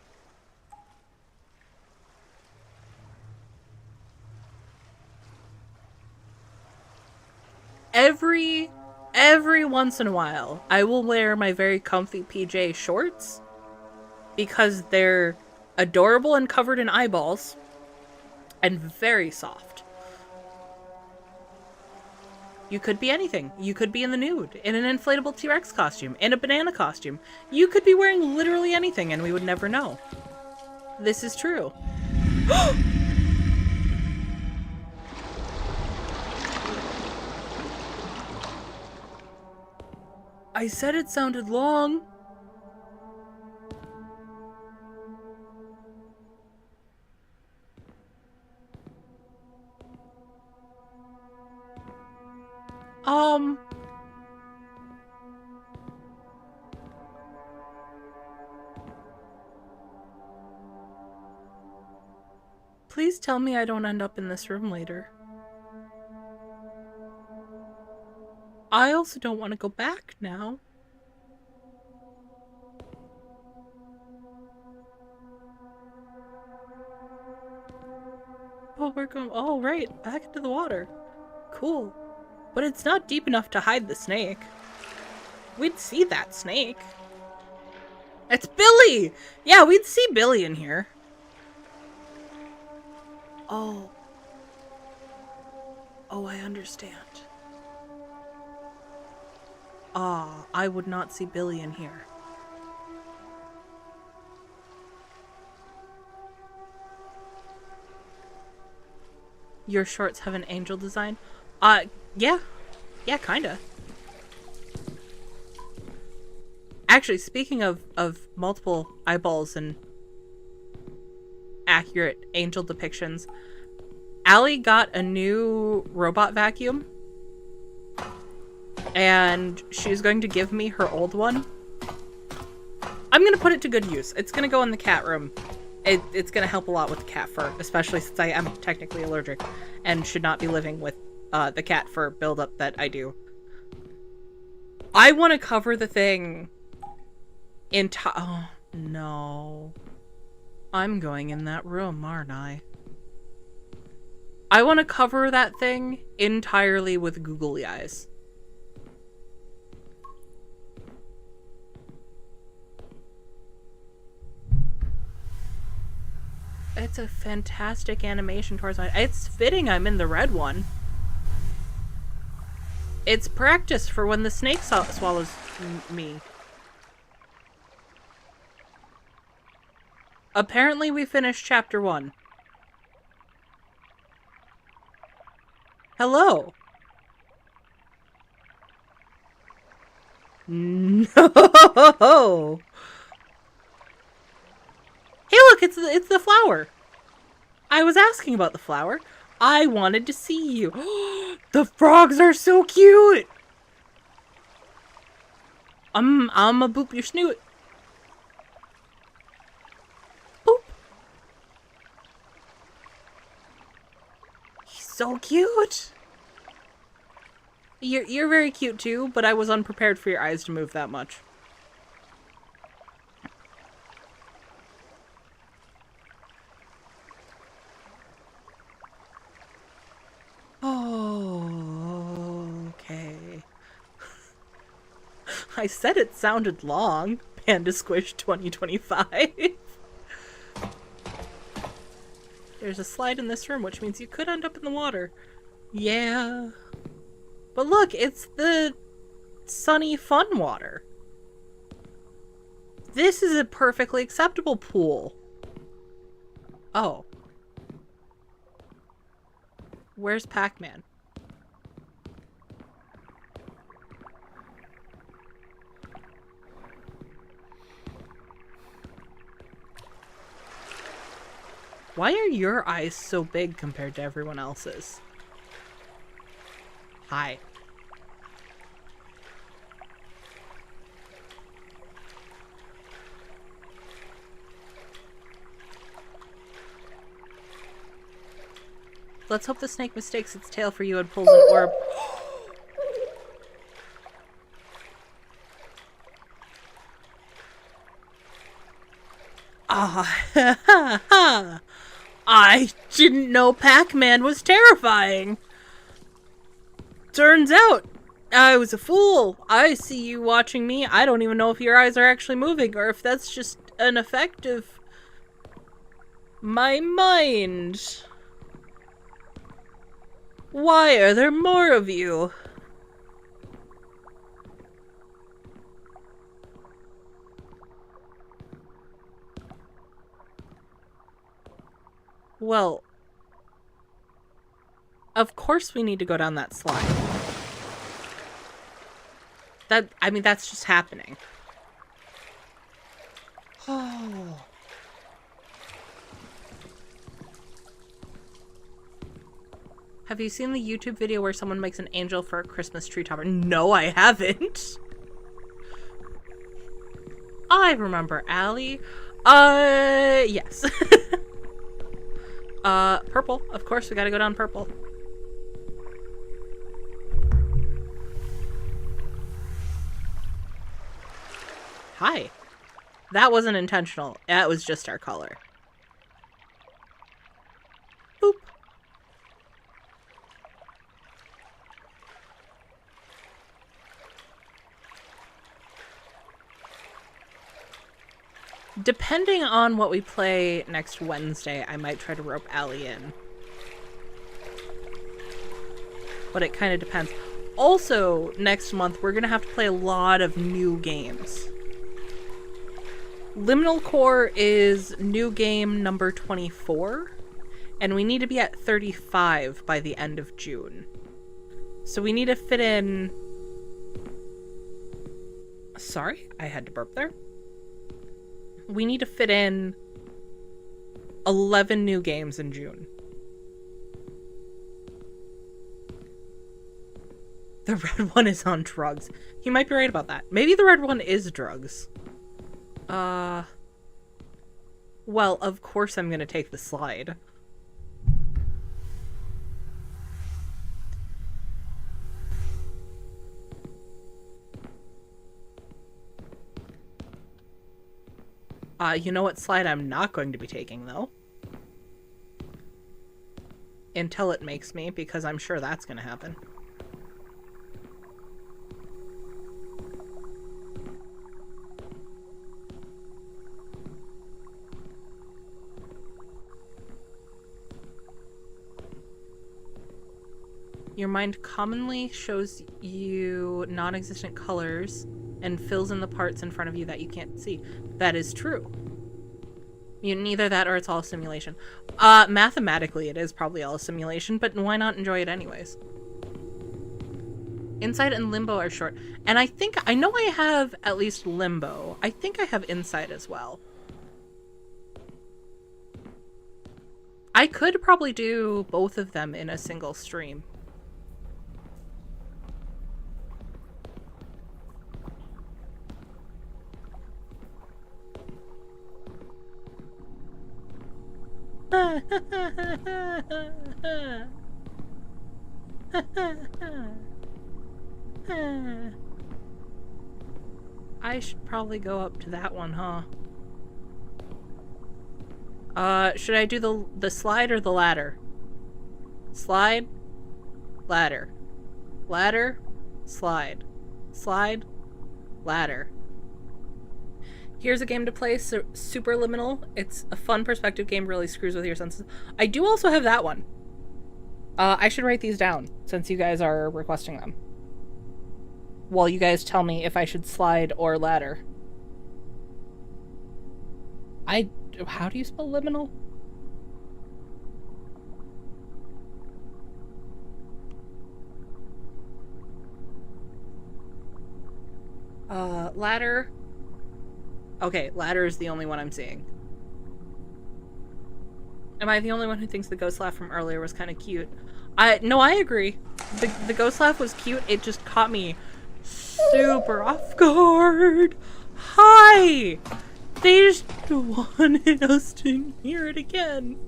Speaker 1: Every once in a while, I will wear my very comfy PJ shorts because they're adorable and covered in eyeballs and very soft. You could be anything. You could be in the nude, in an inflatable T-Rex costume, in a banana costume. You could be wearing literally anything and we would never know. This is true. I said it sounded long. Please tell me I don't end up in this room later. I also don't want to go back now. Oh, we're going... Oh, right. Back into the water. Cool. But it's not deep enough to hide the snake. We'd see that snake. It's Billy! Yeah, we'd see Billy in here. Oh. Oh, I understand. Ah, I would not see Billy in here. Your shorts have an angel design? Yeah. Yeah, kinda. Actually, speaking of multiple eyeballs and accurate angel depictions, Allie got a new robot vacuum. And she's going to give me her old one. I'm going to put it to good use. It's going to go in the cat room. It's going to help a lot with the cat fur, especially since I am technically allergic and should not be living with the cat fur buildup that I do. I want to cover the thing oh, no. I'm going in that room, aren't I? I want to cover that thing entirely with googly eyes. It's a fantastic animation towards my... It's fitting I'm in the red one. It's practice for when the snake swallows me. Apparently we finished chapter 1. Hello. No. Hey, look, it's the flower. I was asking about the flower. I wanted to see you. The frogs are so cute. I'm a boop your snoot. Boop. He's so cute. You're very cute too, but I was unprepared for your eyes to move that much. Oh, okay. I said it sounded long. Panda Squish 2025. There's a slide in this room, which means you could end up in the water. Yeah. But look, it's the sunny fun water. This is a perfectly acceptable pool. Oh. Where's Pac-Man? Why are your eyes so big compared to everyone else's? Hi. Let's hope the snake mistakes its tail for you and pulls an orb. Ah, I didn't know Pac-Man was terrifying. Turns out, I was a fool. I see you watching me. I don't even know if your eyes are actually moving or if that's just an effect of my mind. Why are there more of you? Well, of course we need to go down that slide. I mean, that's just happening. Oh. Have you seen the YouTube video where someone makes an angel for a Christmas tree topper? No, I haven't. I remember Allie. Yes. Purple. Of course, we gotta go down purple. Hi. That wasn't intentional. That was just our color. Boop. Depending on what we play next Wednesday, I might try to rope Allie in. But it kind of depends. Also, next month, we're going to have to play a lot of new games. Liminalcore is new game number 24, and we need to be at 35 by the end of June. So we need to fit in... Sorry, I had to burp there. We need to fit in 11 new games in June. The red one is on drugs. You might be right about that. Maybe the red one is drugs. Well, of course I'm gonna take the slide. You know what slide I'm not going to be taking, though? Until it makes me, because I'm sure that's gonna happen. Your mind commonly shows you non-existent colors and fills in the parts in front of you that you can't see. That is true. Either that or it's all simulation. Mathematically it is probably all a simulation, but why not enjoy it anyways? Inside and Limbo are short. And I know I have at least Limbo. I think I have Inside as well. I could probably do both of them in a single stream. I should probably go up to that one, huh? Should I do the slide or the ladder? Slide, ladder. Ladder, slide. Slide, ladder. Here's a game to play, Super Liminal. It's a fun perspective game, really screws with your senses. I do also have that one. I should write these down, since you guys are requesting them. While you guys tell me if I should slide or ladder. How do you spell liminal? Ladder. Okay, ladder is the only one I'm seeing. Am I the only one who thinks the ghost laugh from earlier was kind of cute? No, I agree. The ghost laugh was cute. It just caught me super off guard. Hi! They just wanted us to hear it again.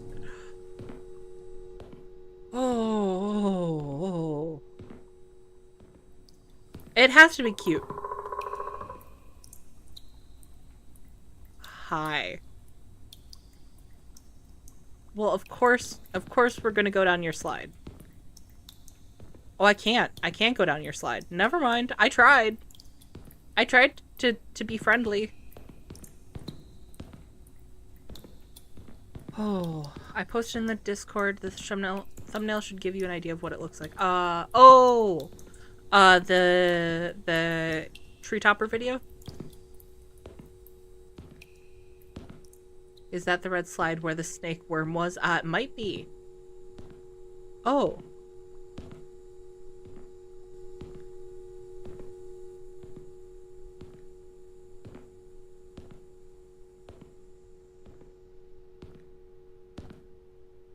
Speaker 1: Oh. It has to be cute. Hi. Well, of course we're gonna go down your slide. Oh, I can't go down your slide. Never mind. I tried to be friendly. Oh, I posted in the Discord. This thumbnail should give you an idea of what it looks like. The tree topper video. Is that the red slide where the snake worm was? It might be. Oh.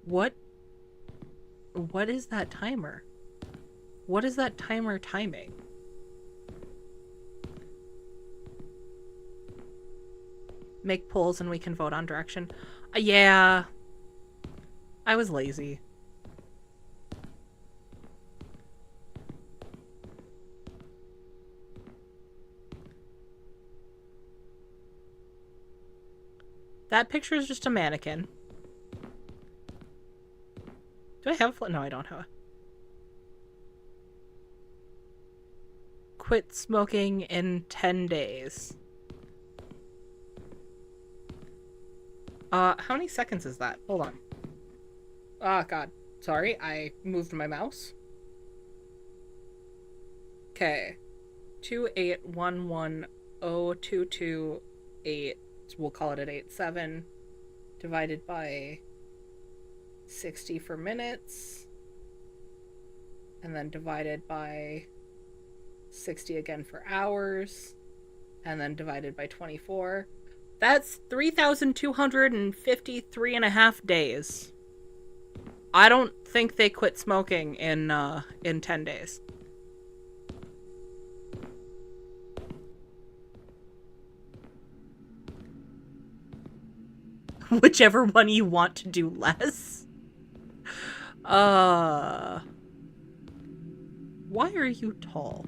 Speaker 1: What is that timer? What is that timer timing? Make polls and we can vote on direction. Yeah. I was lazy. That picture is just a mannequin. Do I have a... No, I don't have a... Quit smoking in 10 days. How many seconds is that? Hold on. Oh, God. Sorry, I moved my mouse. Okay. 281102228. We'll call it at 87. Divided by 60 for minutes. And then divided by 60 again for hours. And then divided by 24. That's 3,253 and a half days. I don't think they quit smoking in 10 days. Whichever one you want to do less. Why are you tall?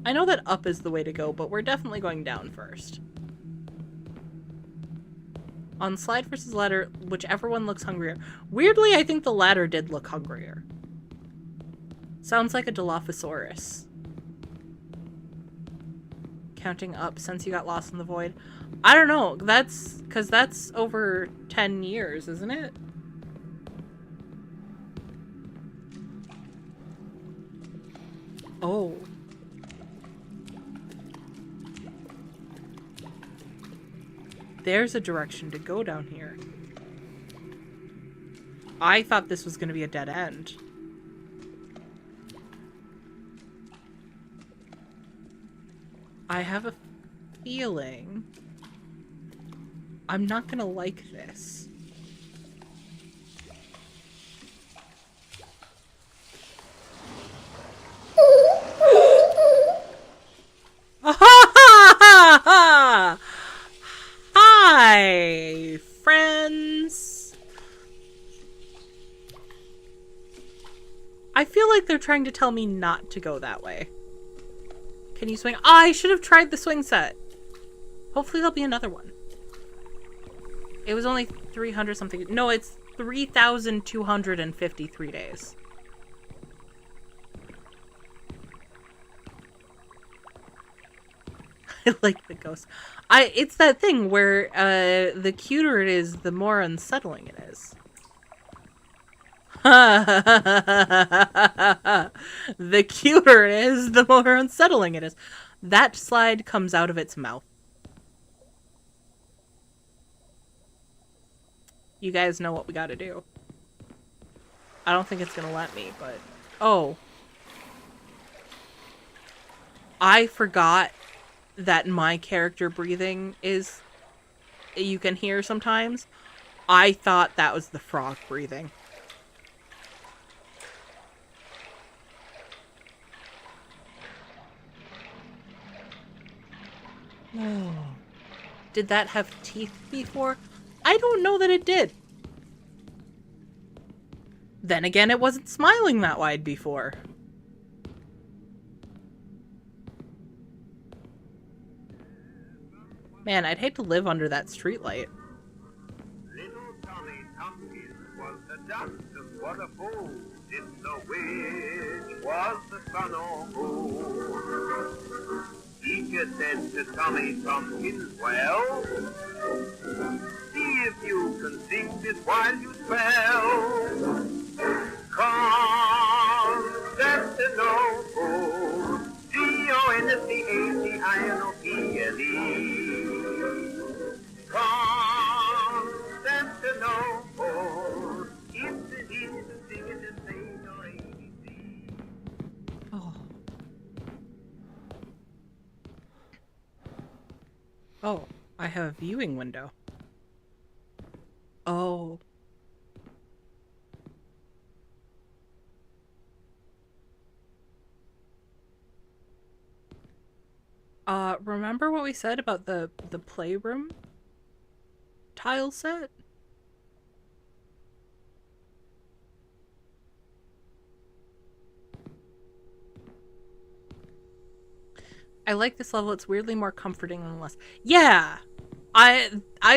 Speaker 1: I know that up is the way to go, but we're definitely going down first. On slide versus ladder, whichever one looks hungrier. Weirdly, I think the ladder did look hungrier. Sounds like a Dilophosaurus. Counting up since you got lost in the void. I don't know. That's because that's over 10 years, isn't it? Oh. There's a direction to go down here. I thought this was going to be a dead end. I have a feeling I'm not going to like this. Hi, friends. I feel like they're trying to tell me not to go that way. Can you swing? I should have tried the swing set. Hopefully there'll be another one. It was only 300 something. No, it's 3,253 days. I like the ghost. It's that thing where the cuter it is, the more unsettling it is. The cuter it is, the more unsettling it is. That slide comes out of its mouth. You guys know what we gotta do. I don't think it's gonna let me, but... Oh. I forgot that my character breathing is... You can hear sometimes. I thought that was the frog breathing. Oh. Did that have teeth before? I don't know that it did. Then again, it wasn't smiling that wide before. Man, I'd hate to live under that streetlight.
Speaker 2: Little Tommy Tompkins was the dust of what a fool. Didn't know which was the sun or moon. Teacher said to Tommy Tompkins, well, see if you can think it while you spell. Constantinople, Constantinople, Constantinople, it's an easy to sing it to say or ABC.
Speaker 1: Oh. Oh, I have a viewing window. Oh. Remember what we said about the playroom tile set? I like this level. It's weirdly more comforting than less. Yeah! I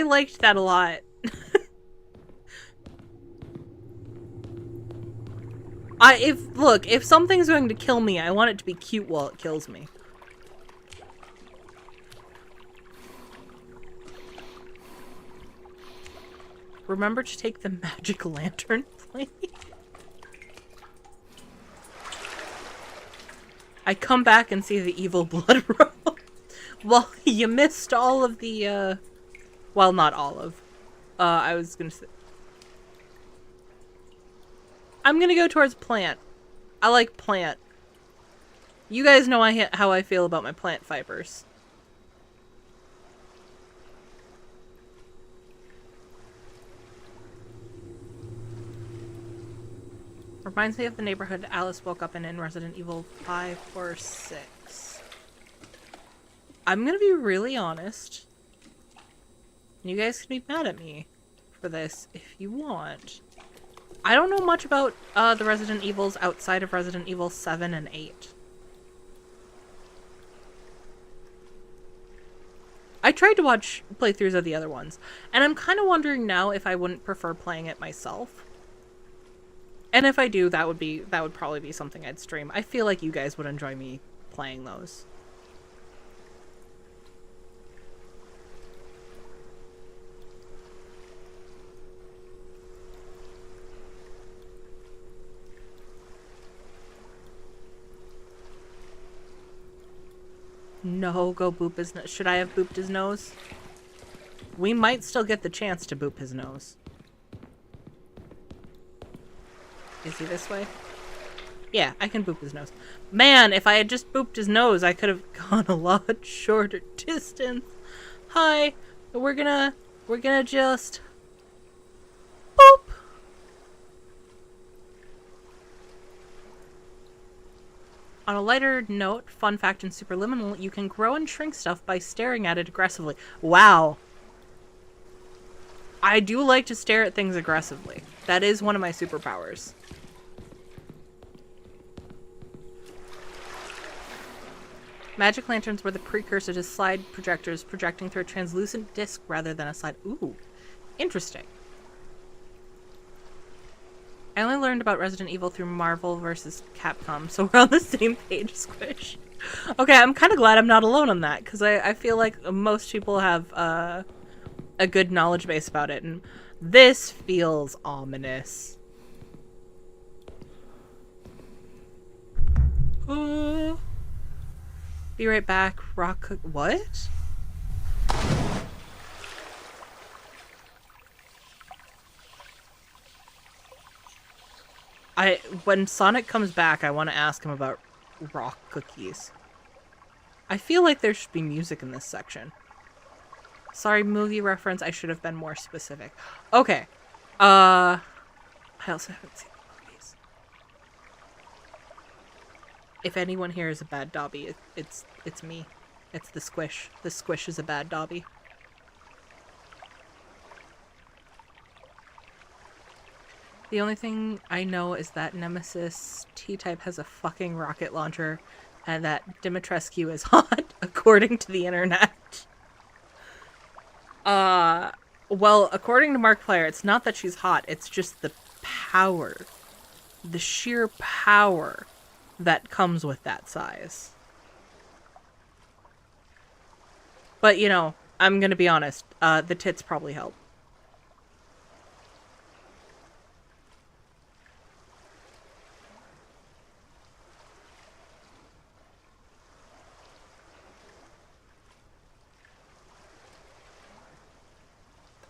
Speaker 1: liked that a lot. If something's going to kill me, I want it to be cute while it kills me. Remember to take the magic lantern, please. I come back and see the evil blood roll. Well, you missed all of the, well, not all of. I was gonna say... I'm gonna go towards plant. I like plant. You guys know how I feel about my plant fibers. Reminds me of the neighborhood Alice woke up in Resident Evil 5 or 6. I'm gonna be really honest. You guys can be mad at me for this if you want. I don't know much about the Resident Evils outside of Resident Evil 7 and 8. I tried to watch playthroughs of the other ones, and I'm kind of wondering now if I wouldn't prefer playing it myself. And if I do, that would probably be something I'd stream. I feel like you guys would enjoy me playing those. No, go boop his nose. Should I have booped his nose? We might still get the chance to boop his nose. Is he this way? Yeah, I can boop his nose. Man, if I had just booped his nose, I could have gone a lot shorter distance. Hi, we're gonna just boop. On a lighter note, fun fact in Superliminal, you can grow and shrink stuff by staring at it aggressively. Wow. I do like to stare at things aggressively. That is one of my superpowers. Magic lanterns were the precursor to slide projectors, projecting through a translucent disc rather than a slide. Ooh, interesting. I only learned about Resident Evil through Marvel vs. Capcom, so we're on the same page, Squish. Okay, I'm kind of glad I'm not alone on that, because I feel like most people have a good knowledge base about it, and this feels ominous. Be right back. Rock cook. What? When Sonic comes back, I want to ask him about rock cookies. I feel like there should be music in this section. Sorry, movie reference. I should have been more specific. Okay. I also haven't seen the movies. If anyone here is a bad Dobby, it's me. It's the Squish. The Squish is a bad Dobby. The only thing I know is that Nemesis T-Type has a fucking rocket launcher and that Dimitrescu is hot, according to the internet. Well, according to Markiplier, it's not that she's hot, it's just the power. The sheer power that comes with that size. But, you know, I'm gonna be honest, the tits probably help.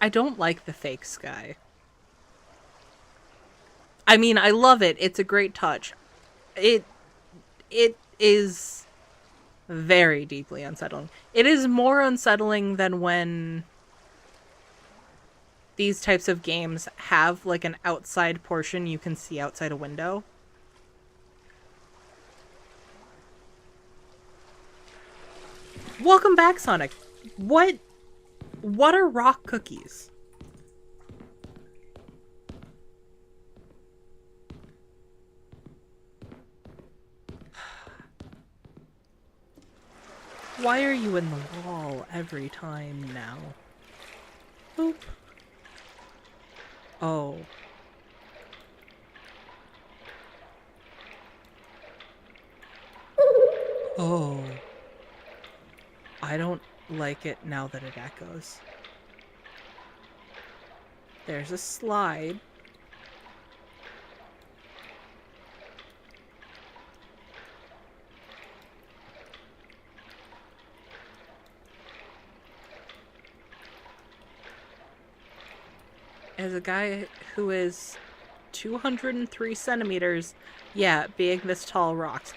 Speaker 1: I don't like the fake sky. I mean, I love it. It's a great touch. It is very deeply unsettling. It is more unsettling than when these types of games have like an outside portion you can see outside a window. Welcome back, Sonic. What are rock cookies? Why are you in the wall every time now? Boop. Oh. Oh. I don't like it now that it echoes. There's a slide. As a guy who is 203 centimeters, yeah, being this tall rocks.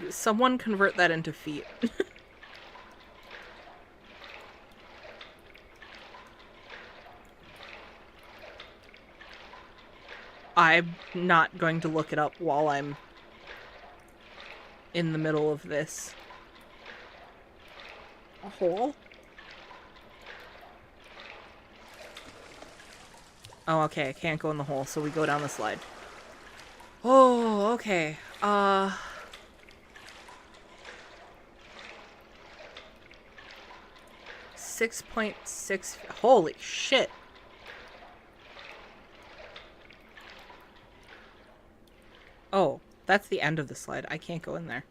Speaker 1: Someone convert that into feet. I'm not going to look it up while I'm in the middle of this. A hole? Oh, okay, I can't go in the hole, so we go down the slide. Oh, okay. 6.6. Holy shit. Oh, that's the end of the slide. I can't go in there.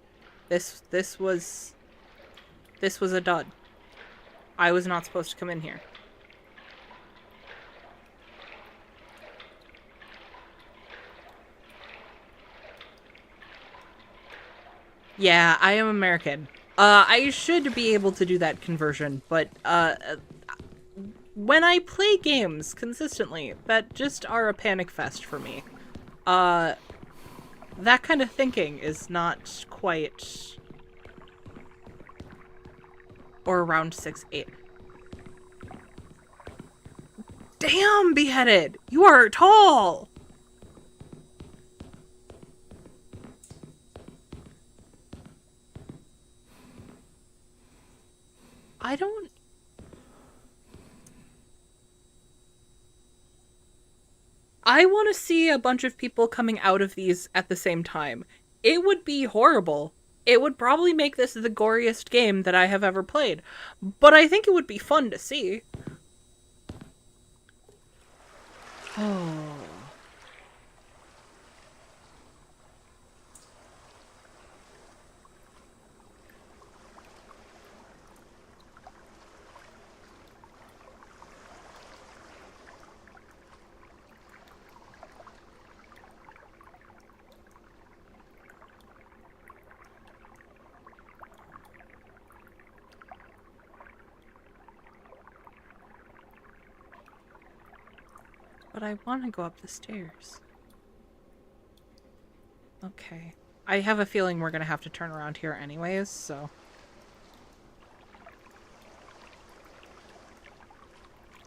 Speaker 1: This was a dud. I was not supposed to come in here. Yeah, I am American. I should be able to do that conversion, but, when I play games consistently that just are a panic fest for me, that kind of thinking is not quite... Or around 6'8". Damn, Beheaded! You are tall! I don't... I want to see a bunch of people coming out of these at the same time. It would be horrible. It would probably make this the goriest game that I have ever played. But I think it would be fun to see. Oh... But I want to go up the stairs. Okay. I have a feeling we're gonna have to turn around here anyways, so...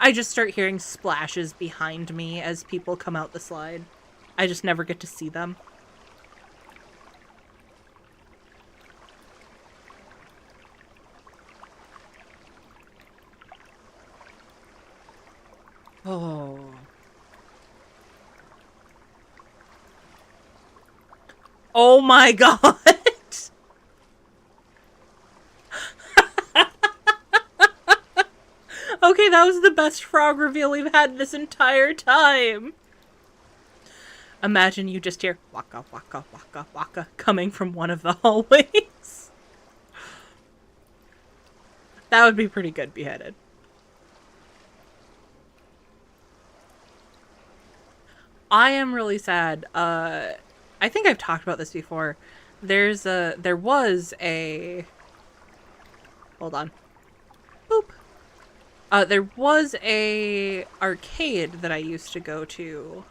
Speaker 1: I just start hearing splashes behind me as people come out the slide. I just never get to see them. Oh... Oh my god! Okay, that was the best frog reveal we've had this entire time. Imagine you just hear waka waka waka waka coming from one of the hallways. That would be pretty good, Beheaded. I am really sad. I think I've talked about this before. There was a... Hold on. Boop. There was a arcade that I used to go to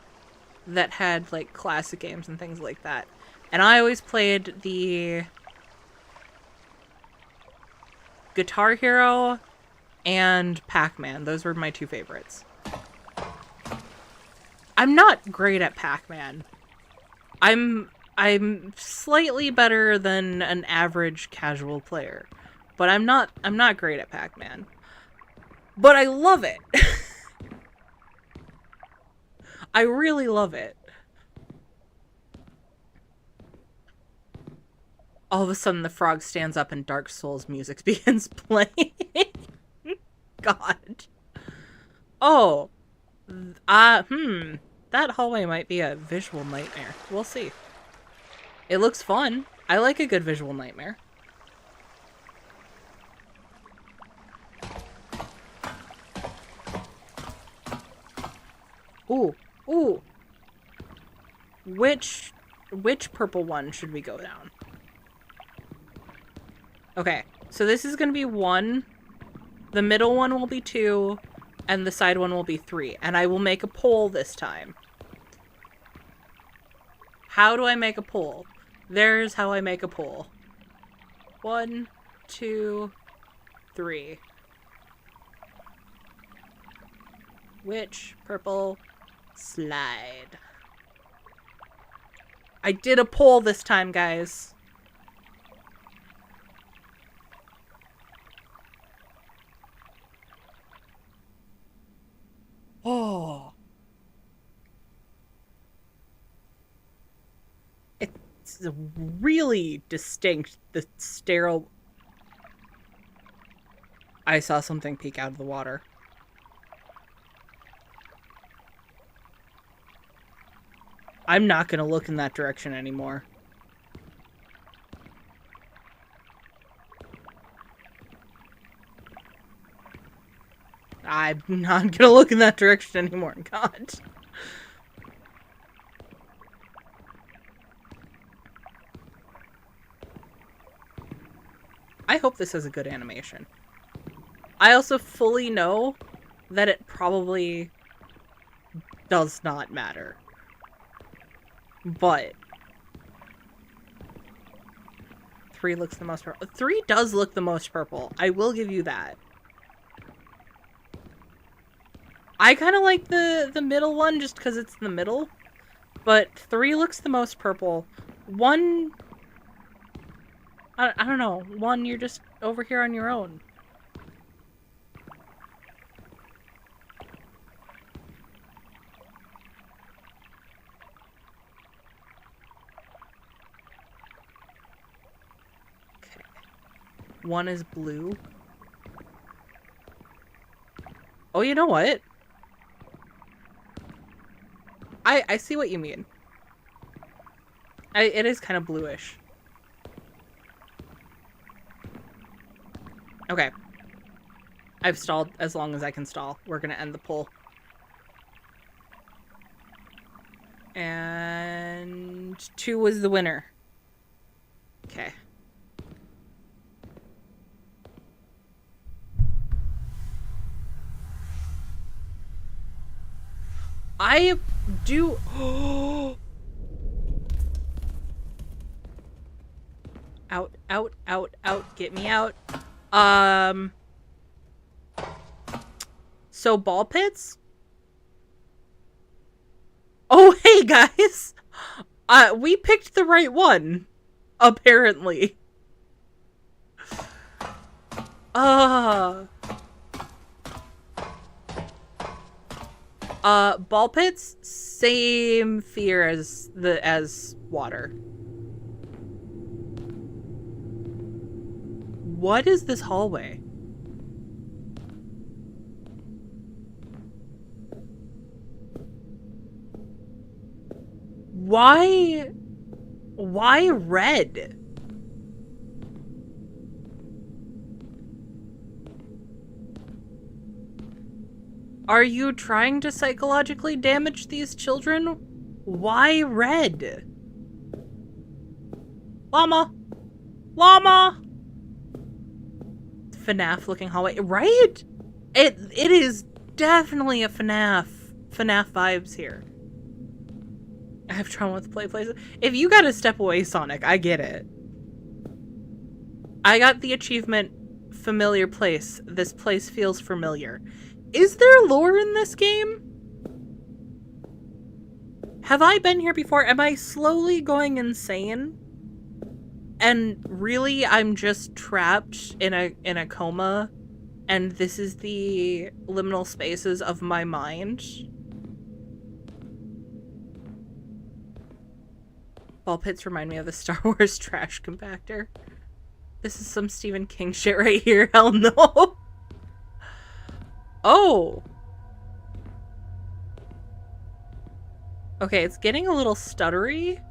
Speaker 1: that had, like, classic games and things like that. And I always played the Guitar Hero and Pac-Man. Those were my two favorites. I'm not great at Pac-Man. I'm slightly better than an average casual player, but I'm not great at Pac-Man. But I love it. I really love it. All of a sudden, the frog stands up and Dark Souls music begins playing. God. Oh. That hallway might be a visual nightmare. We'll see. It looks fun. I like a good visual nightmare. Ooh. Ooh. Which purple one should we go down? Okay. So this is going to be 1. The middle one will be 2. And the side one will be 3. And I will make a poll this time. How do I make a poll? There's how I make a poll. 1, 2, 3. Which purple slide? I did a poll this time, guys. Oh. It's really distinct, the sterile... I saw something peek out of the water. I'm not gonna look in that direction anymore. I'm not gonna look in that direction anymore. God. I hope this has a good animation. I also fully know that it probably does not matter. But 3 looks the most purple. 3 does look the most purple. I will give you that. I kind of like the middle one just because it's the middle. But 3 looks the most purple. 1... I don't know. 1, you're just over here on your own. Okay. 1 is blue. Oh, you know what? I see what you mean. It is kind of bluish. Okay. I've stalled as long as I can stall. We're gonna end the poll. And 2 was the winner. Okay. I do... Out, out, out, out. Get me out. So ball pits? Oh, hey guys! We picked the right one. Apparently. Ball pits, same fear as water. What is this hallway? Why red? Are you trying to psychologically damage these children? Why red? Llama! Llama! FNAF looking hallway, right? It is definitely a FNAF vibes here. I have trauma with play places. If you gotta step away, Sonic, I get it. I got the achievement familiar place. This place feels familiar. Is there lore in this game? Have I been here before? Am I slowly going insane? And really, I'm just trapped in a coma, and this is the liminal spaces of my mind. Ball pits remind me of the Star Wars trash compactor. This is some Stephen King shit right here. Hell no. Oh. Okay, it's getting a little stuttery,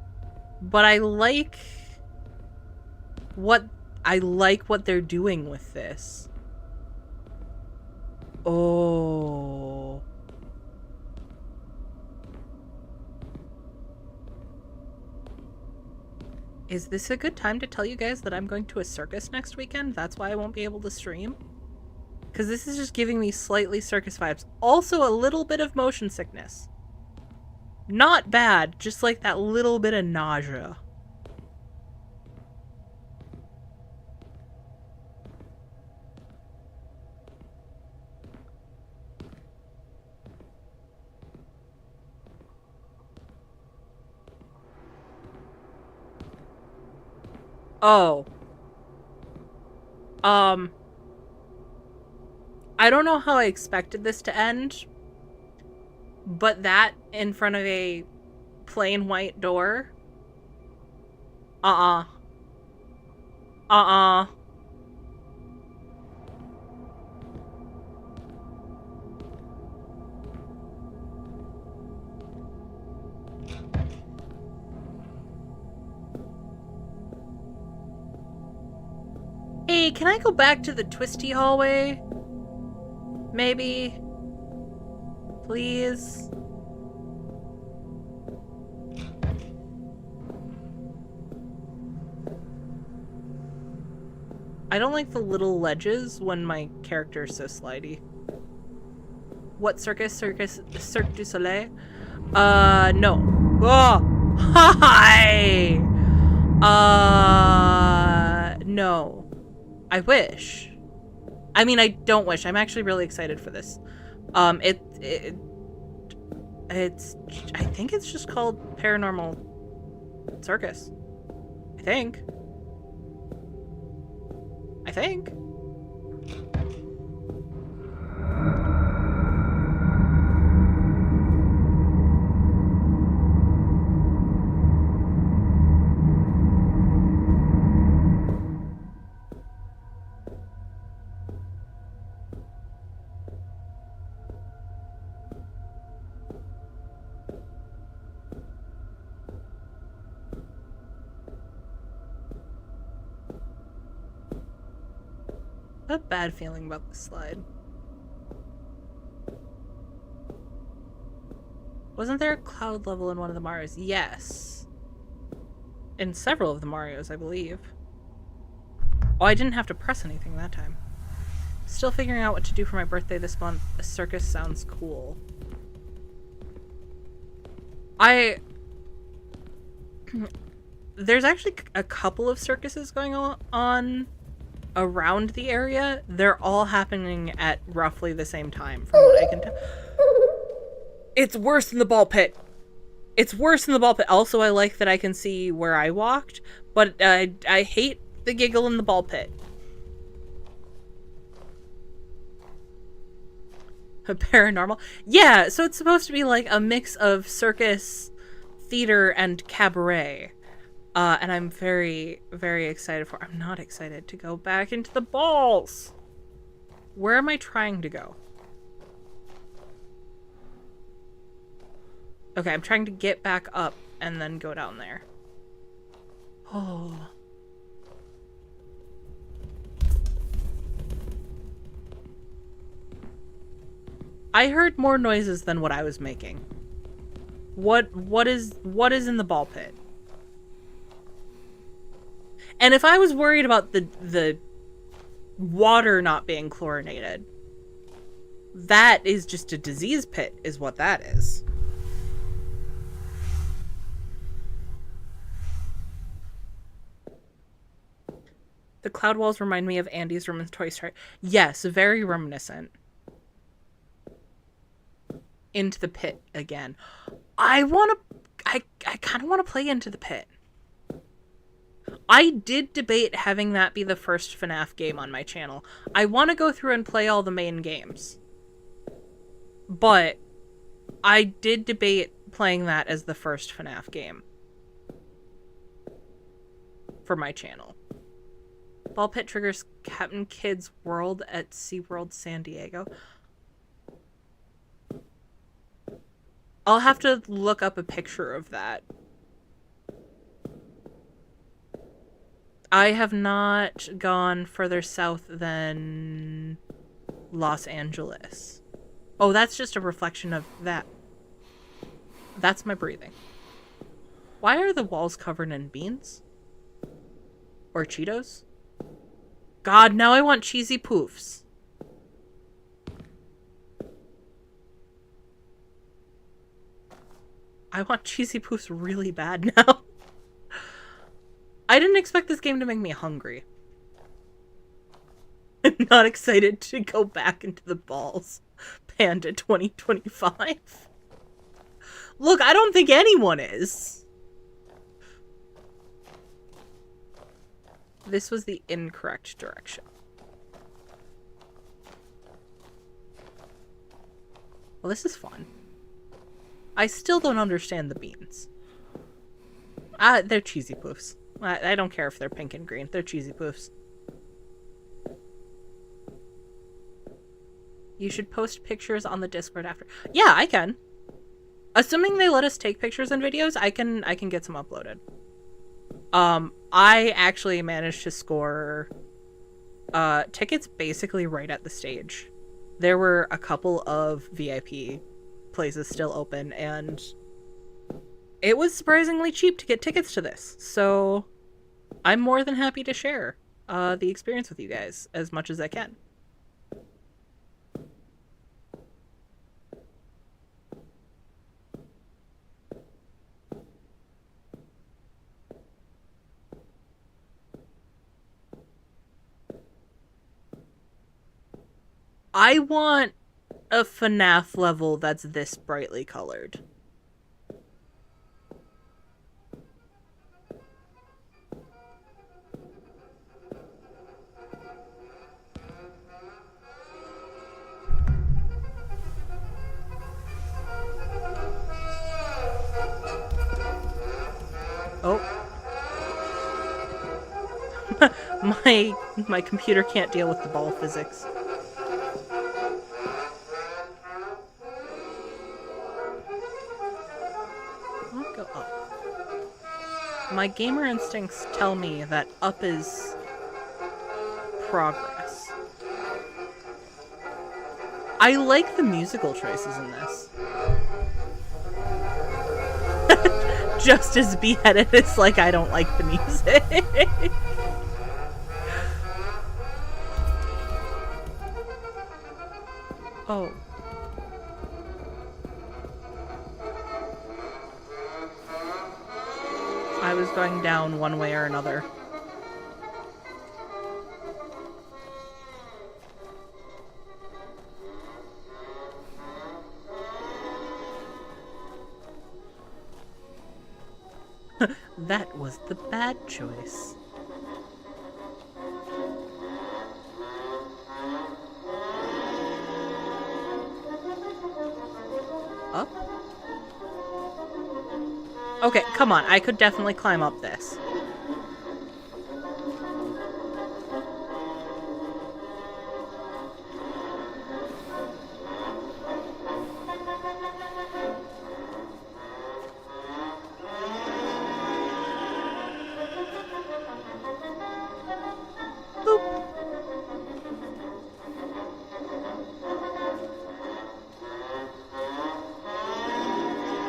Speaker 1: but I like what they're doing with this. Oh. Is this a good time to tell you guys that I'm going to a circus next weekend? That's why I won't be able to stream. Because this is just giving me slightly circus vibes. Also a little bit of motion sickness. Not bad, just like that little bit of nausea. Oh. I don't know how I expected this to end, but that in front of a plain white door? Uh-uh. Uh-uh. Hey, can I go back to the twisty hallway? Maybe? Please? I don't like the little ledges when my character is so slidey. What circus? Cirque du Soleil? No. Oh! Hi! No. I wish. I mean, I don't wish. I'm actually really excited for this. It's, I think it's just called Paranormal Circus. I think. I have a bad feeling about this slide. Wasn't there a cloud level in one of the Marios? Yes. In several of the Marios, I believe. Oh, I didn't have to press anything that time. Still figuring out what to do for my birthday this month. A circus sounds cool. There's actually a couple of circuses going on around the area. They're all happening at roughly the same time, from what I can tell. It's worse than the ball pit. It's worse than the ball pit. Also, I like that I can see where I walked, but I hate the giggle in the ball pit. Paranormal? Yeah, so it's supposed to be like a mix of circus, theater, and cabaret. And I'm very, very excited for it. I'm not excited to go back into the balls. Where am I trying to go? Okay, I'm trying to get back up and then go down there. Oh. I heard more noises than what I was making. What is in the ball pit? And if I was worried about the water not being chlorinated, that is just a disease pit, is what that is. The cloud walls remind me of Andy's room in Toy Story. Yes, very reminiscent. Into the Pit again. I kind of want to play Into the Pit. I did debate having that be the first FNAF game on my channel. I want to go through and play all the main games. But I did debate playing that as the first FNAF game. for my channel. Ball pit triggers Captain Kidd's World at SeaWorld San Diego. I'll have to look up a picture of that. I have not gone further south than Los Angeles. Oh, that's just a reflection of that. That's my breathing. Why are the walls covered in beans? Or Cheetos? God, now I want cheesy poofs. I want cheesy poofs really bad now. I didn't expect this game to make me hungry. I'm not excited to go back into the balls. Panda 2025. Look, I don't think anyone is. This was the incorrect direction. Well, this is fun. I still don't understand the beans. They're cheesy poofs. I don't care if they're pink and green. They're cheesy poofs. You should post pictures on the Discord after. Yeah, I can. Assuming they let us take pictures and videos, I can get some uploaded. I actually managed to score tickets basically right at the stage. There were a couple of VIP places still open, and it was surprisingly cheap to get tickets to this. So I'm more than happy to share the experience with you guys as much as I can. I want a FNAF level that's this brightly colored. Oh. my computer can't deal with the ball physics. I'll go up. My gamer instincts tell me that up is progress. I like the musical choices in this. Just as beheaded, it's like I don't like the music. Oh. I was going down one way or another. That was the bad choice. Up? Okay, come on. I could definitely climb up this.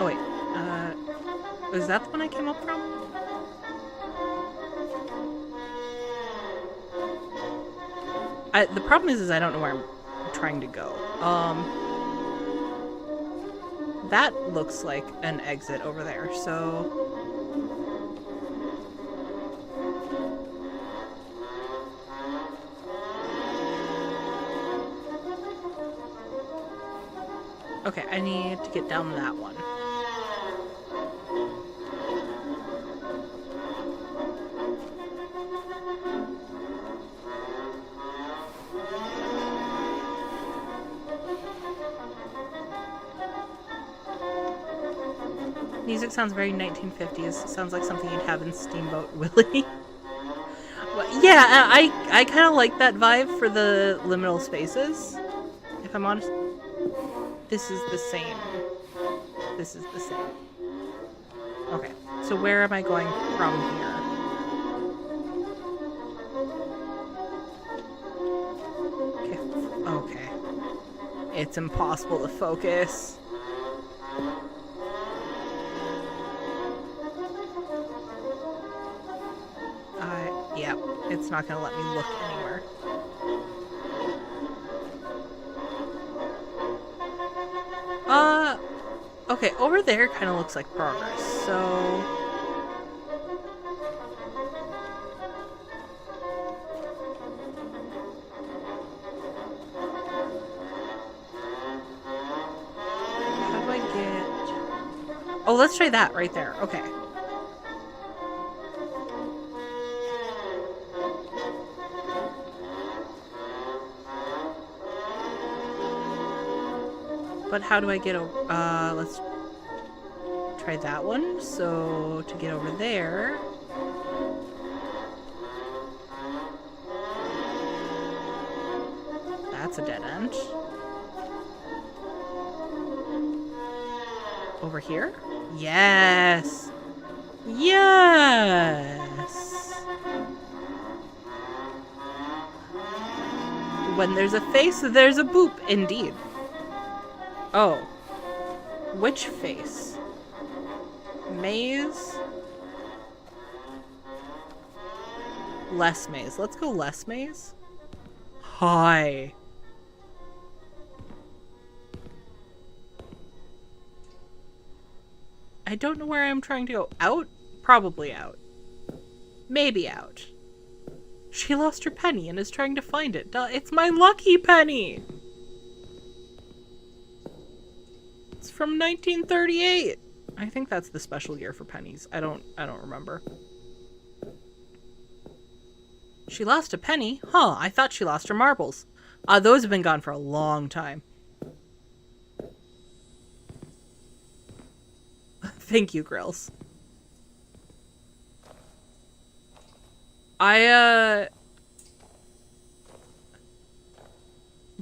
Speaker 1: Oh, wait. Is that the one I came up from? The problem is I don't know where I'm trying to go. That looks like an exit over there, so... Okay, I need to get down that one. Music sounds very 1950s. Sounds like something you'd have in Steamboat Willie. Yeah, I kind of like that vibe for the liminal spaces, if I'm honest. This is the same. This is the same. Okay, so where am I going from here? Okay, okay. It's impossible to focus. Yeah, it's not gonna let me look anywhere. Okay, over there kind of looks like progress, so... How do I get... Oh, let's try that right there. Okay. But how do I get over... let's try that one. So, to get over there... That's a dead end. Over here? Yes! Yes! When there's a face, there's a boop, indeed. Oh. Which face? Maze? Less maze. Let's go less maze. Hi. I don't know where I'm trying to go. Out? Probably out. Maybe out. She lost her penny and is trying to find it. Duh, it's my lucky penny! It's from 1938! I think that's the special year for pennies. I don't remember. She lost a penny? Huh, I thought she lost her marbles. Those have been gone for a long time. Thank you, Grills. I,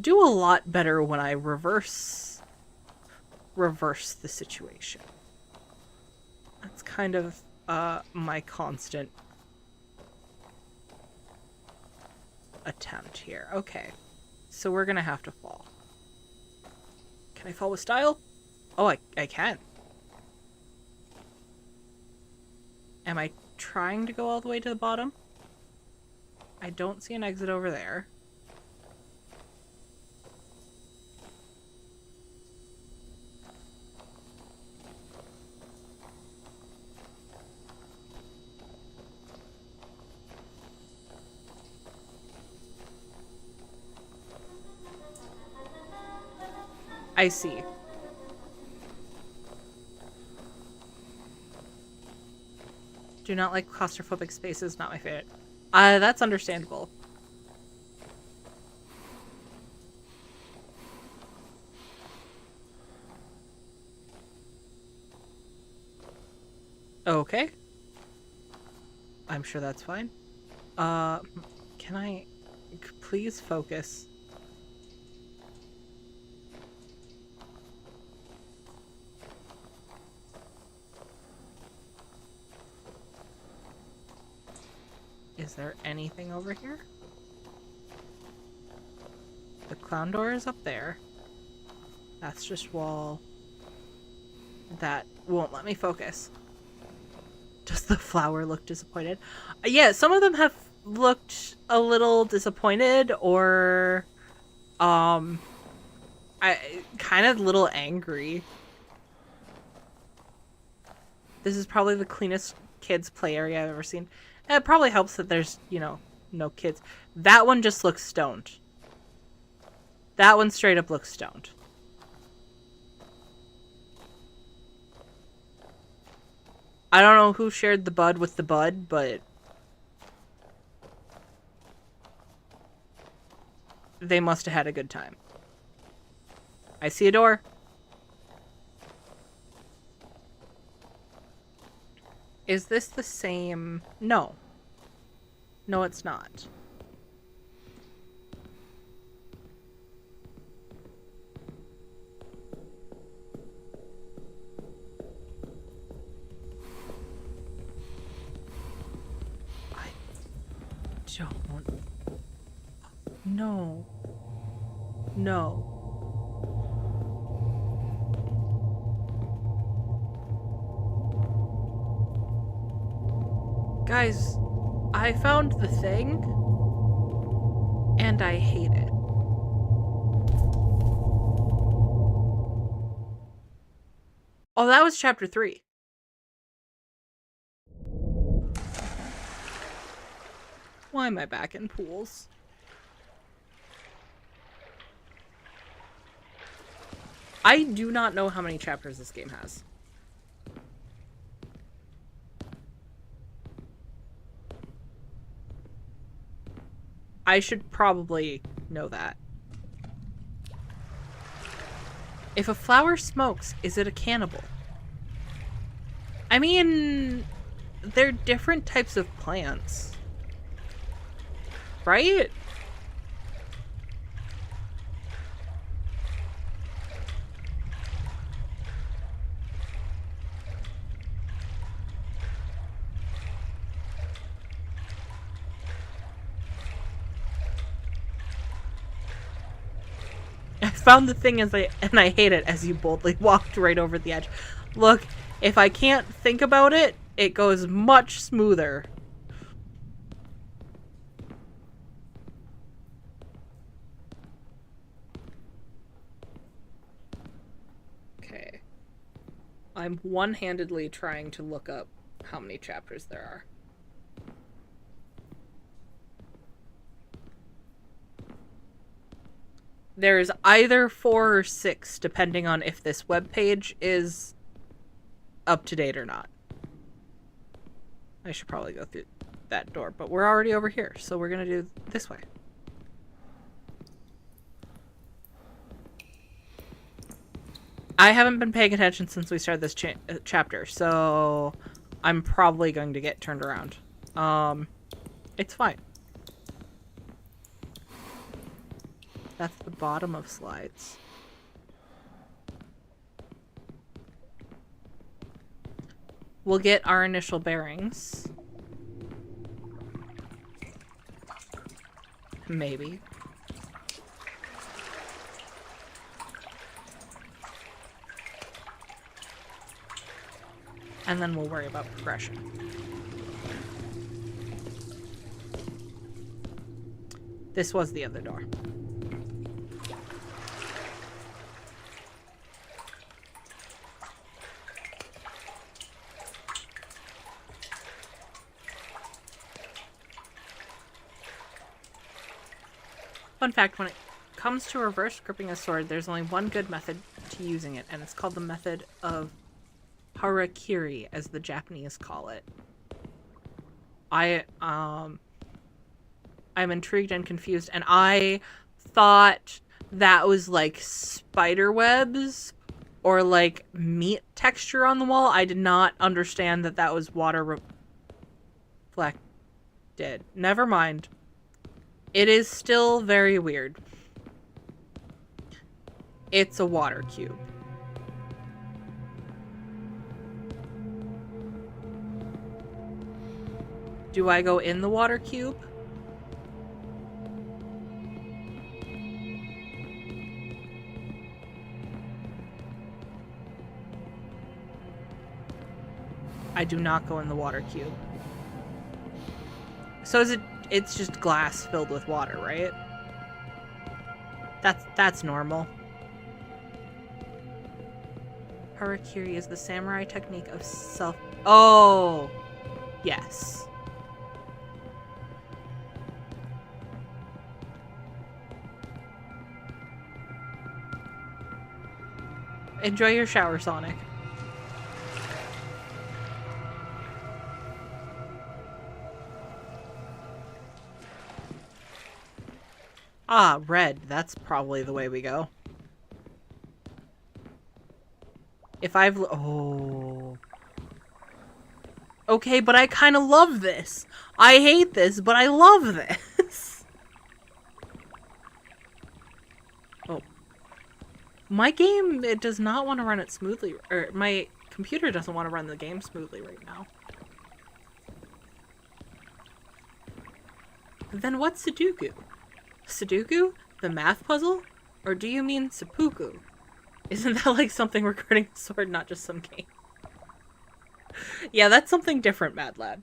Speaker 1: do a lot better when I reverse the situation. That's kind of, my constant attempt here. Okay. So we're gonna have to fall. Can I fall with style? Oh, I can. Am I trying to go all the way to the bottom? I don't see an exit over there. I see. Do not like claustrophobic spaces, not my favorite. That's understandable. Okay. I'm sure that's fine. Can I please focus? Is there anything over here? The clown door is up there. That's just wall. That won't let me focus. Does the flower look disappointed? Yeah, some of them have looked a little disappointed or kind of a little angry. This is probably the cleanest kids play area I've ever seen. And it probably helps that there's, you know, no kids. That one just looks stoned. That one straight up looks stoned. I don't know who shared the bud with the bud, but they must have had a good time. I see a door. Is this the same? No. No, it's not. I don't. No. No. Guys, I found the thing, and I hate it. Oh, that was chapter 3. Why am I back in pools? I do not know how many chapters this game has. I should probably know that. If a flower smokes, is it a cannibal? I mean, they're different types of plants. Right? I found the thing and I hate it as you boldly walked right over the edge. Look, if I can't think about it, it goes much smoother. Okay. I'm one-handedly trying to look up how many chapters there are. There's either 4 or 6, depending on if this webpage is up to date or not. I should probably go through that door, but we're already over here, so we're gonna do this way. I haven't been paying attention since we started this chapter, so I'm probably going to get turned around. It's fine. That's the bottom of slides. We'll get our initial bearings. Maybe. And then we'll worry about progression. This was the other door. Fun fact, when it comes to reverse gripping a sword, there's only one good method to using it, and it's called the method of harakiri, as the Japanese call it. I'm intrigued and confused, and I thought that was like spider webs or like meat texture on the wall. I did not understand that that was water reflected. Never mind. It is still very weird. It's a water cube. Do I go in the water cube? I do not go in the water cube. So is it? It's just glass filled with water, right? That's normal. Harakiri is the samurai technique of self... Oh! Yes. Enjoy your shower, Sonic. Ah, red. That's probably the way we go. If I've... Oh. Okay, but I kind of love this. I hate this, but I love this. Oh. My game, it does not want to run it smoothly. Or my computer doesn't want to run the game smoothly right now. Then what's Sudoku? Sudoku? The math puzzle? Or do you mean seppuku? Isn't that like something regarding the sword, not just some game? Yeah, that's something different, Mad Lad.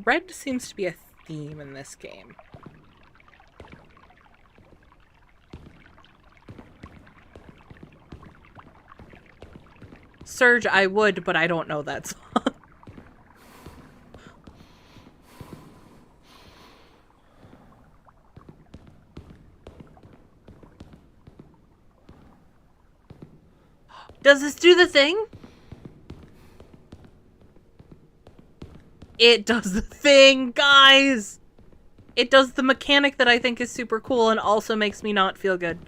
Speaker 1: Red seems to be a theme in this game. Surge, I would, but I don't know that song. Does this do the thing? It does the thing, guys! It does the mechanic that I think is super cool and also makes me not feel good.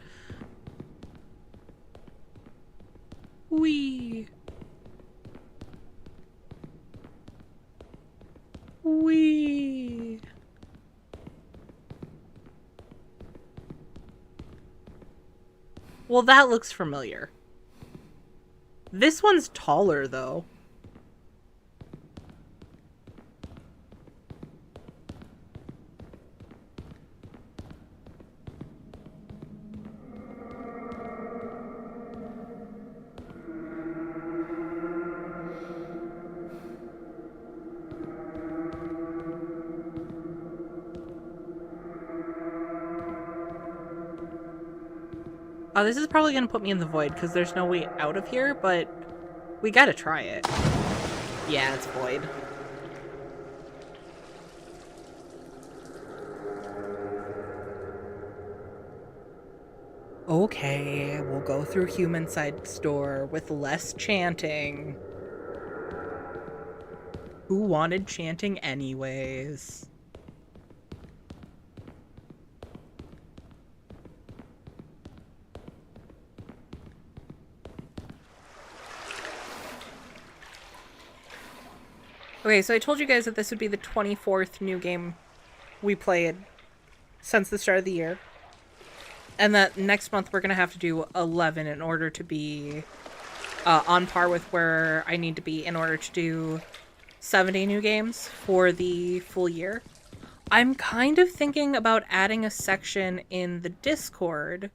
Speaker 1: Wee. Wee. Well, that looks familiar. This one's taller, though. Oh, this is probably gonna put me in the void because there's no way out of here, but we gotta try it. Yeah, it's void. Okay, we'll go through human side store with less chanting. Who wanted chanting anyways? Okay, so I told you guys that this would be the 24th new game we played since the start of the year. And that next month we're going to have to do 11 in order to be on par with where I need to be in order to do 70 new games for the full year. I'm kind of thinking about adding a section in the Discord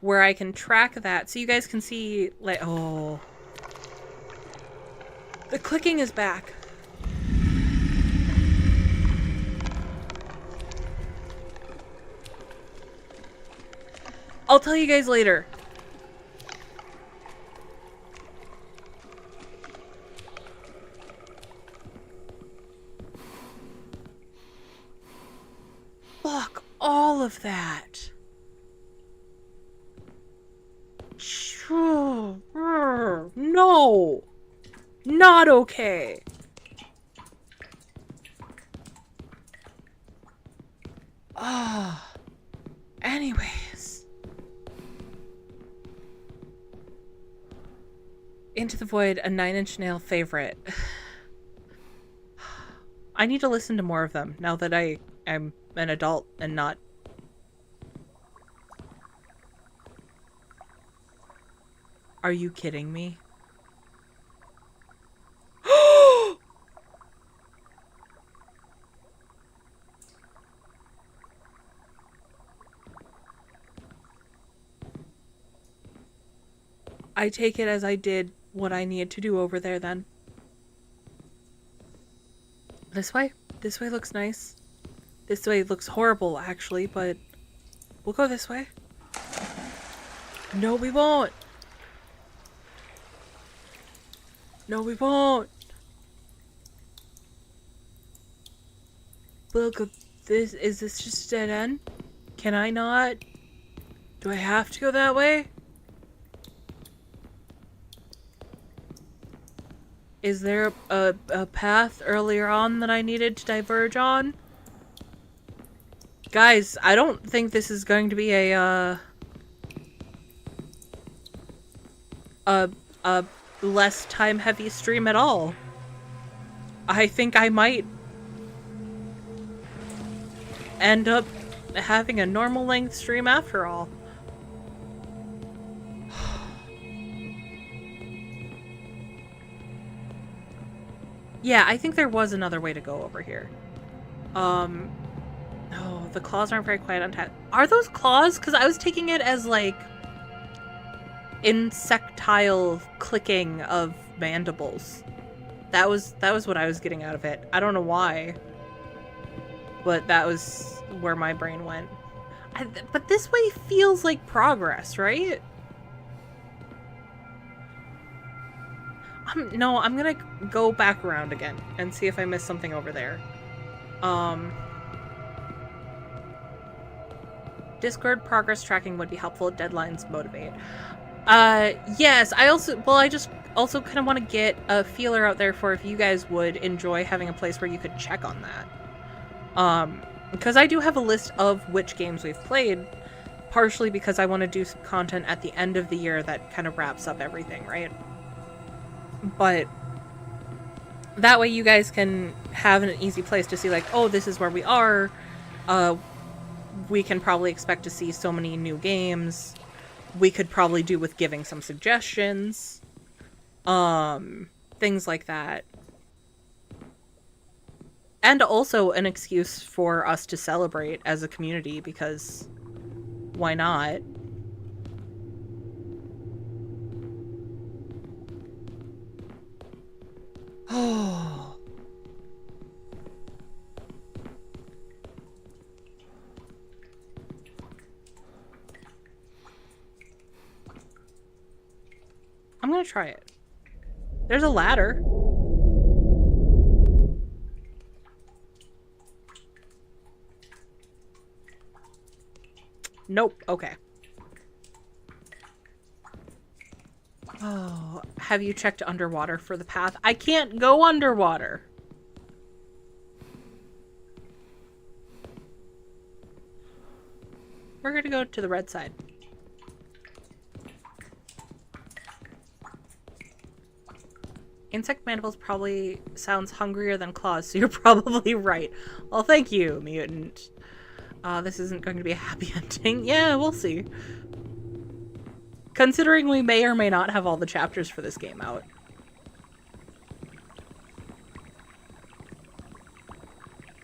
Speaker 1: where I can track that so you guys can see, like, oh. The clicking is back. I'll tell you guys later. Fuck all of that. No. Not okay. Ah. Anyways. Into the Void, a 9-inch nail favorite. I need to listen to more of them now that I am an adult and not... Are you kidding me? I take it as I did what I needed to do over there then. This way? This way looks nice. This way looks horrible, actually, but we'll go this way. No, we won't. No, we won't. Look, is this just a dead end? Can I not? Do I have to go that way? Is there a path earlier on that I needed to diverge on? Guys, I don't think this is going to be a less time-heavy stream at all. I think I might end up having a normal length stream after all. Yeah, I think there was another way to go over here. Oh, the claws aren't very quiet on tap. Are those claws? Because I was taking it as, like, insectile clicking of mandibles. That was what I was getting out of it. I don't know why. But that was where my brain went. But this way feels like progress, right? No, I'm gonna go back around again and see if I missed something over there. Discord progress tracking would be helpful. Deadlines motivate. Yes, I just also kind of want to get a feeler out there for if you guys would enjoy having a place where you could check on that. Because I do have a list of which games we've played, partially because I want to do some content at the end of the year that kind of wraps up everything, right? But that way you guys can have an easy place to see, like, oh, this is where we are. We can probably expect to see so many new games. We could probably do with giving some suggestions. Things like that. And also an excuse for us to celebrate as a community, because why not? Oh. I'm gonna try it. There's a ladder. Nope. Okay. Oh, have you checked underwater for the path? I can't go underwater. We're gonna go to the red side. Insect mandibles probably sounds hungrier than claws, so you're probably right. Well, thank you, mutant. This isn't going to be a happy ending. Yeah, we'll see. Considering we may or may not have all the chapters for this game out.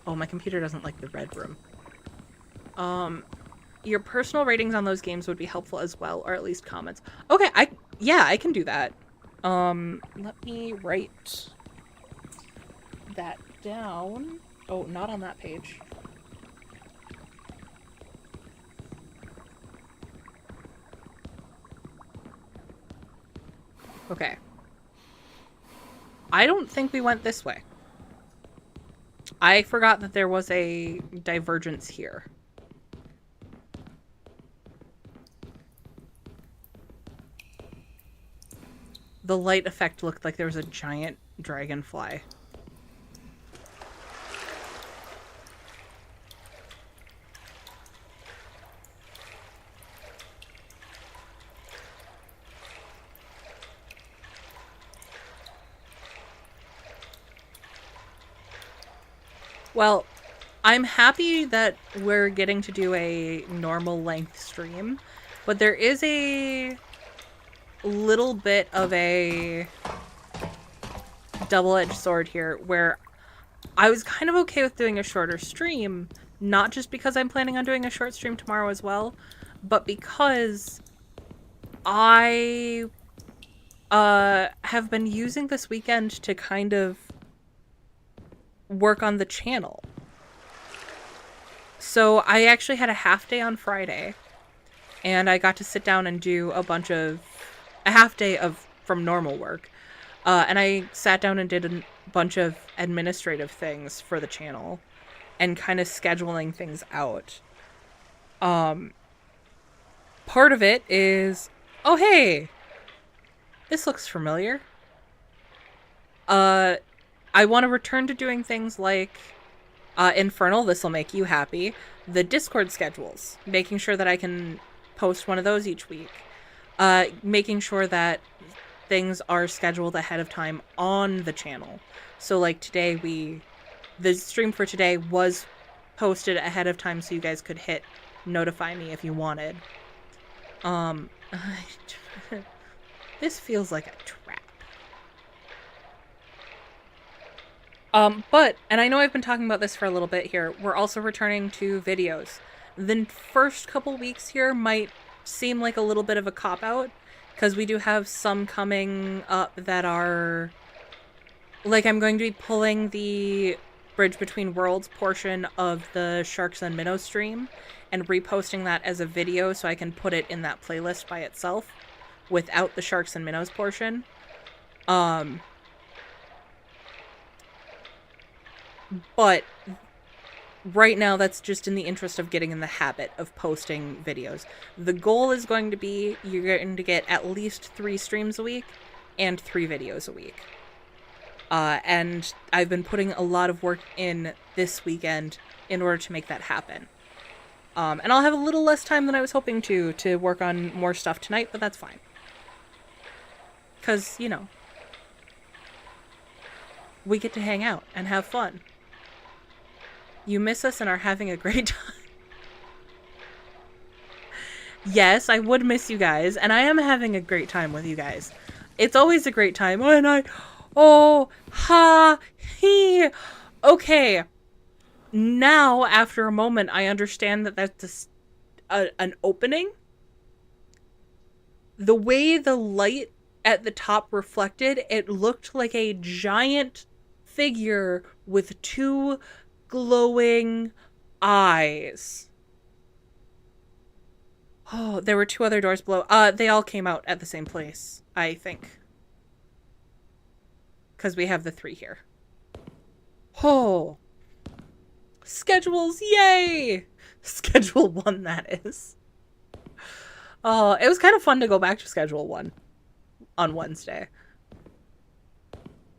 Speaker 1: Oh, my computer doesn't like the red room. Your personal ratings on those games would be helpful as well, or at least comments. Okay, yeah, I can do that. Let me write that down. Oh, not on that page. Okay. I don't think we went this way. I forgot that there was a divergence here. The light effect looked like there was a giant dragonfly. Well, I'm happy that we're getting to do a normal length stream, but there is a little bit of a double-edged sword here where I was kind of okay with doing a shorter stream, not just because I'm planning on doing a short stream tomorrow as well, but because I have been using this weekend to kind of work on the channel. So I actually had a half day on Friday, and I got to sit down and do a half day from normal work. And I sat down and did a bunch of administrative things for the channel and kind of scheduling things out. Part of it is, oh hey, this looks familiar. I want to return to doing things like Infernal, this will make you happy. The Discord schedules, making sure that I can post one of those each week. Making sure that things are scheduled ahead of time on the channel. So like today, the stream for today was posted ahead of time so you guys could hit notify me if you wanted. This feels like a trap. But, and I know I've been talking about this for a little bit here, we're also returning to videos. The first couple weeks here might seem like a little bit of a cop-out, because we do have some coming up that are... Like, I'm going to be pulling the Bridge Between Worlds portion of the Sharks and Minnows stream, and reposting that as a video so I can put it in that playlist by itself, without the Sharks and Minnows portion. But right now, that's just in the interest of getting in the habit of posting videos. The goal is going to be you're going to get at least 3 streams a week and 3 videos a week. And I've been putting a lot of work in this weekend in order to make that happen. And I'll have a little less time than I was hoping to work on more stuff tonight, but that's fine. Because, you know, we get to hang out and have fun. You miss us and are having a great time. Yes, I would miss you guys, and I am having a great time with you guys. It's always a great time, and okay. Now, after a moment, I understand that that's an opening. The way the light at the top reflected, it looked like a giant figure with 2 glowing eyes. Oh, there were 2 other doors below. They all came out at the same place, I think. Because we have the 3 here. Oh. Schedules, yay! Schedule 1, that is. Oh, it was kind of fun to go back to Schedule 1 on Wednesday.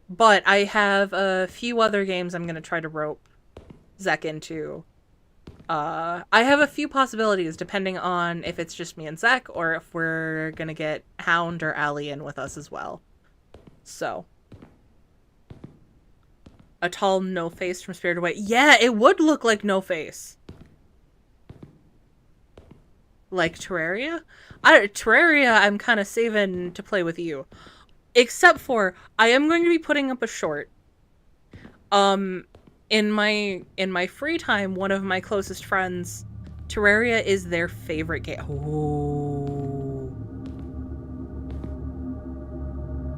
Speaker 1: But I have a few other games I'm going to try to rope Zek into. I have a few possibilities depending on if it's just me and Zek or if we're going to get Hound or Allie in with us as well. So. A tall no-face from Spirited Away. Yeah, it would look like No-Face. Like Terraria? Terraria I'm kind of saving to play with you. Except for, I am going to be putting up a short. In my free time, one of my closest friends, Terraria is their favorite game. Oh.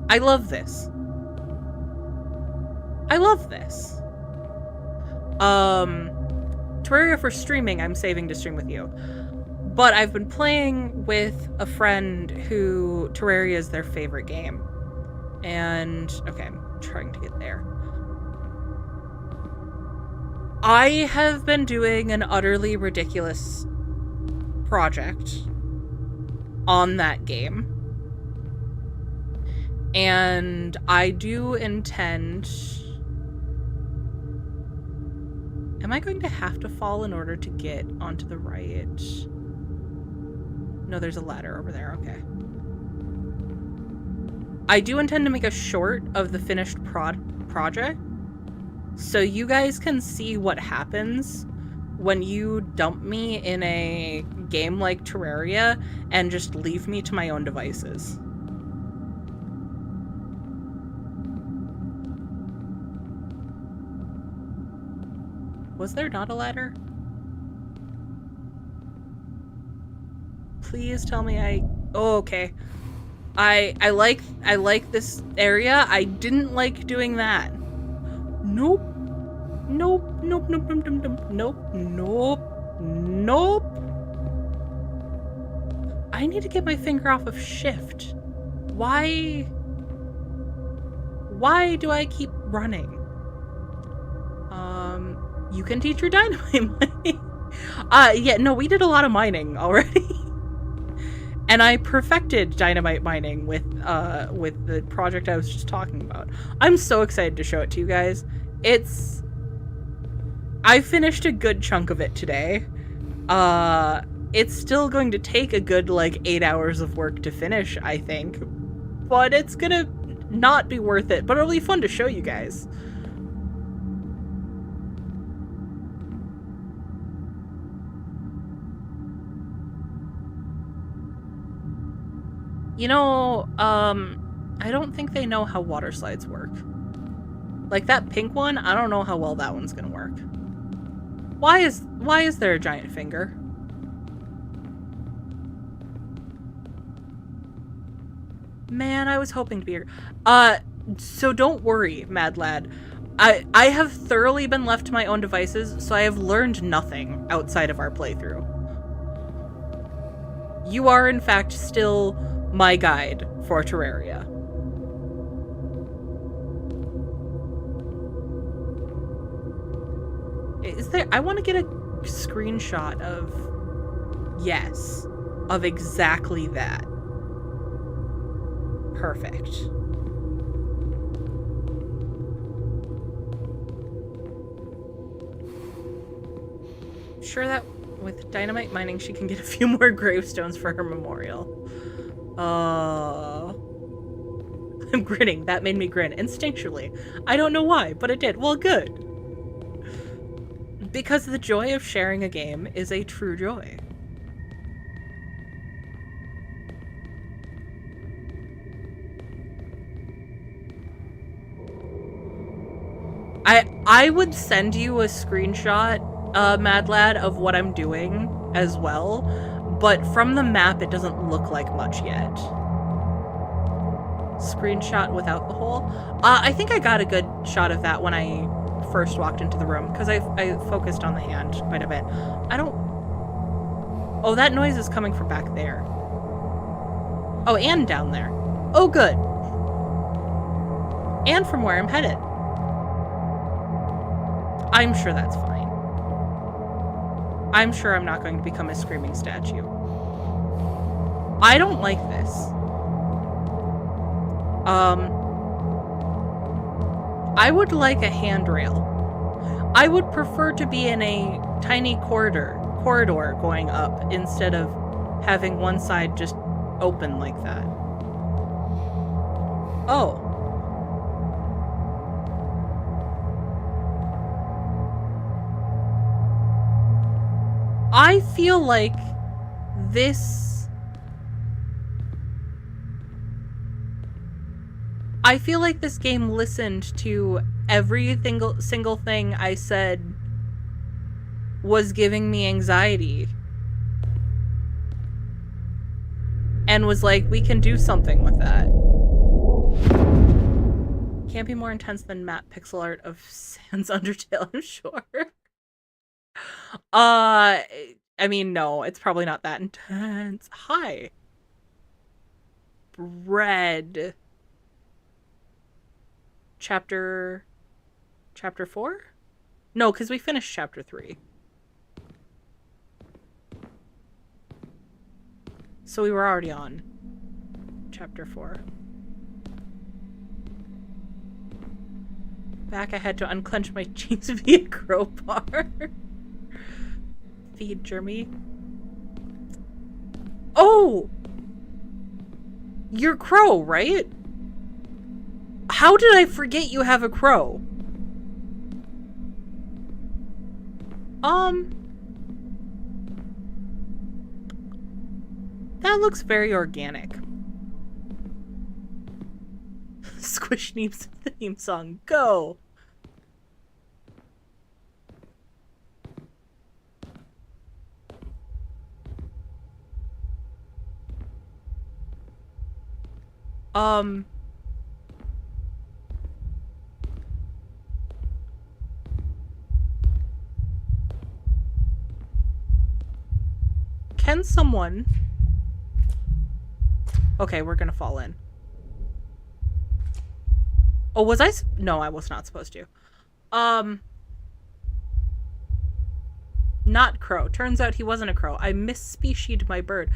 Speaker 1: I love this. I love this. Terraria for streaming, I'm saving to stream with you. But I've been playing with a friend who Terraria is their favorite game. And, okay, I'm trying to get there. I have been doing an utterly ridiculous project on that game. And I do intend... Am I going to have to fall in order to get onto the right? No, there's a ladder over there. Okay. I do intend to make a short of the finished project, so you guys can see what happens when you dump me in a game like Terraria and just leave me to my own devices. Was there not a ladder? Please tell me oh, okay. I like this area. I didn't like doing that. Nope. Nope. Nope. Nope. Nope. Nope. Nope. Nope. Nope. I need to get my finger off of shift. Why do I keep running? You can teach your dynamite mining. Yeah, no, we did a lot of mining already. And I perfected dynamite mining with the project I was just talking about. I'm so excited to show it to you guys. I finished a good chunk of it today. It's still going to take a good, like, 8 hours of work to finish, I think. But it's gonna not be worth it, but it'll be fun to show you guys. You know, I don't think they know how water slides work. Like, that pink one, I don't know how well that one's gonna work. Why is there a giant finger? Man, I was hoping to be here. So don't worry, Mad Lad. I have thoroughly been left to my own devices, so I have learned nothing outside of our playthrough. You are, in fact, still my guide for Terraria. Is there... I want to get a screenshot of... Yes. Of exactly that. Perfect. Sure that with dynamite mining she can get a few more gravestones for her memorial. I'm grinning. That made me grin instinctually. I don't know why, but it did. Well, good. Because the joy of sharing a game is a true joy. I would send you a screenshot, Mad Lad, of what I'm doing as well, but from the map it doesn't look like much yet. Screenshot without the hole? I think I got a good shot of that when I first walked into the room, because I focused on the hand quite a bit. I don't... Oh, that noise is coming from back there. Oh, and down there. Oh, good. And from where I'm headed. I'm sure that's fine. I'm sure I'm not going to become a screaming statue. I don't like this. I would like a handrail. I would prefer to be in a tiny corridor going up instead of having one side just open like that. Oh. I feel like this... I feel like this game listened to every single thing I said was giving me anxiety. And was like, we can do something with that. Can't be more intense than matte pixel art of Sans Undertale, I'm sure. I mean, no, it's probably not that intense. Hi. Bread. Chapter 4? No, because we finished chapter 3. So we were already on chapter 4. Back I had to unclench my jeans via crowbar. Feed Jeremy. Oh! You're Crow, right? How did I forget you have a crow? That looks very organic. Squish Neeps theme song, go! Can someone... Okay, we're gonna fall in. Oh, was I... No, I was not supposed to. Not crow. Turns out he wasn't a crow. I misspecied my bird.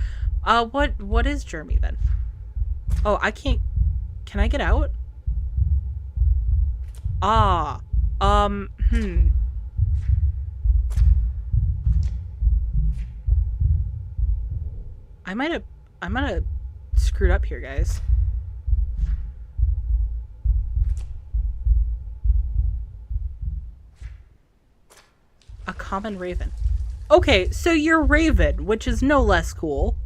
Speaker 1: What is Jeremy then? Oh, I can't... Can I get out? Ah. I might have screwed up here, guys. A common raven. Okay, so you're Raven, which is no less cool.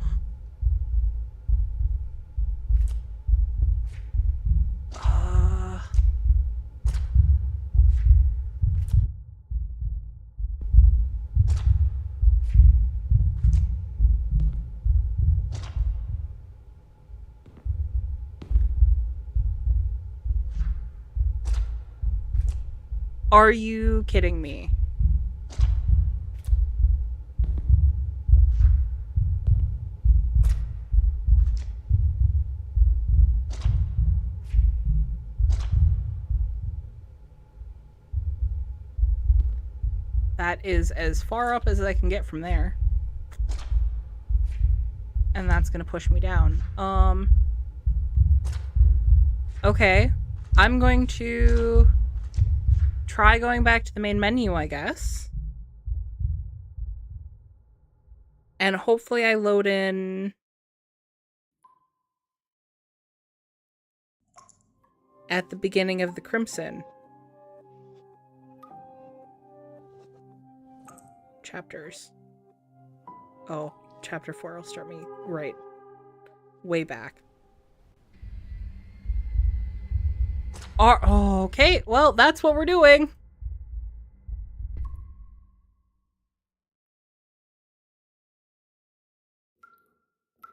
Speaker 1: Are you kidding me? That is as far up as I can get from there. And that's gonna push me down. Okay. I'm going to try going back to the main menu, I guess. And hopefully I load in at the beginning of the Crimson. Chapters. Oh, chapter 4 will start me right way back. Okay, well, that's what we're doing.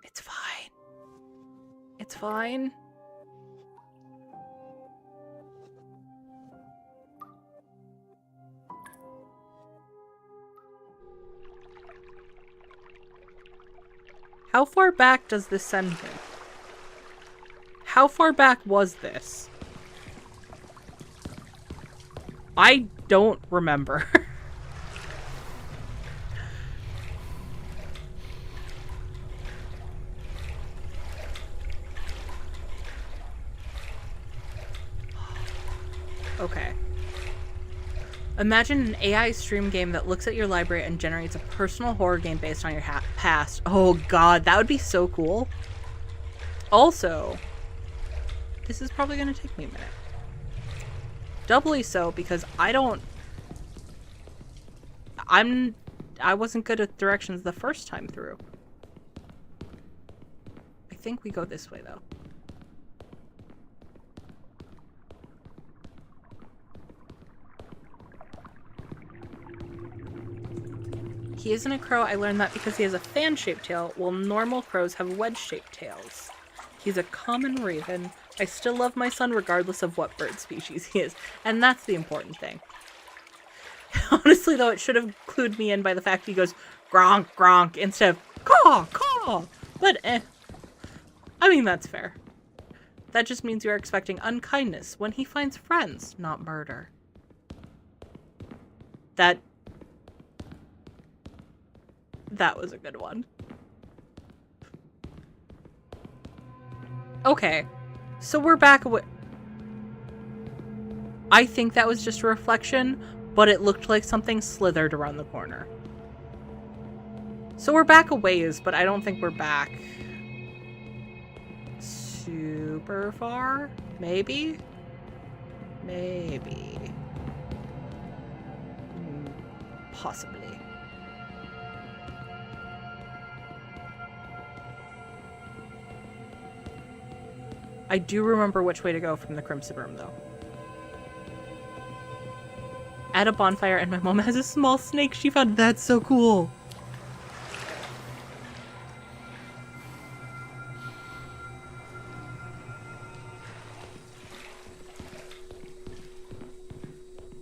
Speaker 1: It's fine. It's fine. How far back does this send me? How far back was this? I don't remember. Okay. Imagine an AI stream game that looks at your library and generates a personal horror game based on your past. Oh god, that would be so cool. Also, this is probably going to take me a minute. Doubly so because I wasn't good at directions the first time through. I think we go this way though. He isn't a crow. I learned that because he has a fan-shaped tail, while normal crows have wedge-shaped tails. He's a common raven. I still love my son regardless of what bird species he is. And that's the important thing. Honestly, though, it should have clued me in by the fact he goes gronk, gronk instead of caw, caw. But I mean, that's fair. That just means you are expecting unkindness when he finds friends, not murder. That was a good one. Okay. So we're back away. I think that was just a reflection, but it looked like something slithered around the corner. So we're back a ways, but I don't think we're back super far. Maybe? Maybe. Possibly. I do remember which way to go from the Crimson Room, though. At a bonfire, and my mom has a small snake she found. That's so cool.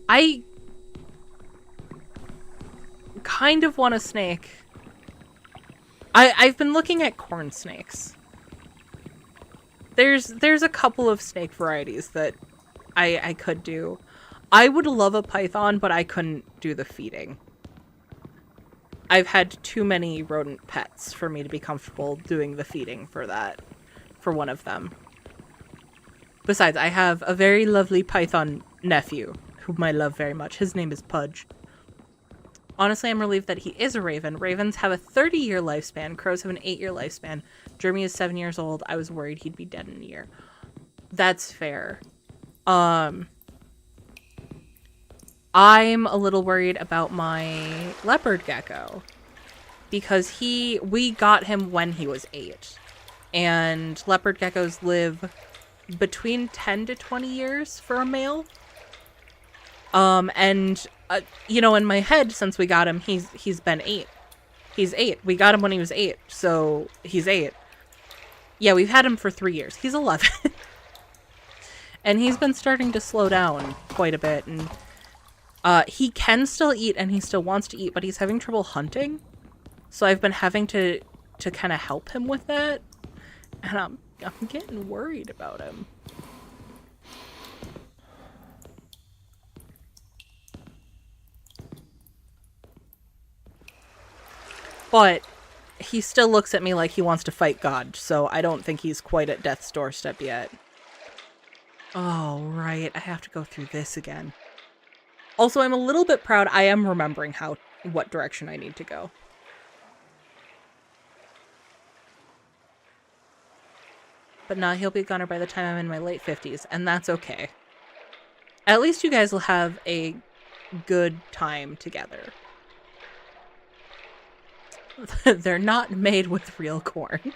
Speaker 1: I kind of want a snake. I've been looking at corn snakes. There's a couple of snake varieties that I could do. I would love a python, but I couldn't do the feeding. I've had too many rodent pets for me to be comfortable doing the feeding for that, for one of them. Besides, I have a very lovely python nephew, whom I love very much. His name is Pudge. Honestly, I'm relieved that he is a raven. Ravens have a 30-year lifespan. Crows have an 8-year lifespan. Jeremy is 7 years old. I was worried he'd be dead in a year. That's fair. I'm a little worried about my leopard gecko. Because we got him when he was 8. And leopard geckos live between 10 to 20 years for a male. You know, in my head, since we got him, he's been 8. He's 8. We got him when he was 8, so he's 8. Yeah, we've had him for 3 years. He's 11. And he's been starting to slow down quite a bit. And he can still eat, and he still wants to eat, but he's having trouble hunting. So I've been having to kind of help him with that. And I'm getting worried about him. But he still looks at me like he wants to fight God, so I don't think he's quite at death's doorstep yet. Oh, right. I have to go through this again. Also, I'm a little bit proud. I am remembering what direction I need to go. But nah, he'll be a gunner by the time I'm in my late 50s, and that's okay. At least you guys will have a good time together. They're not made with real corn.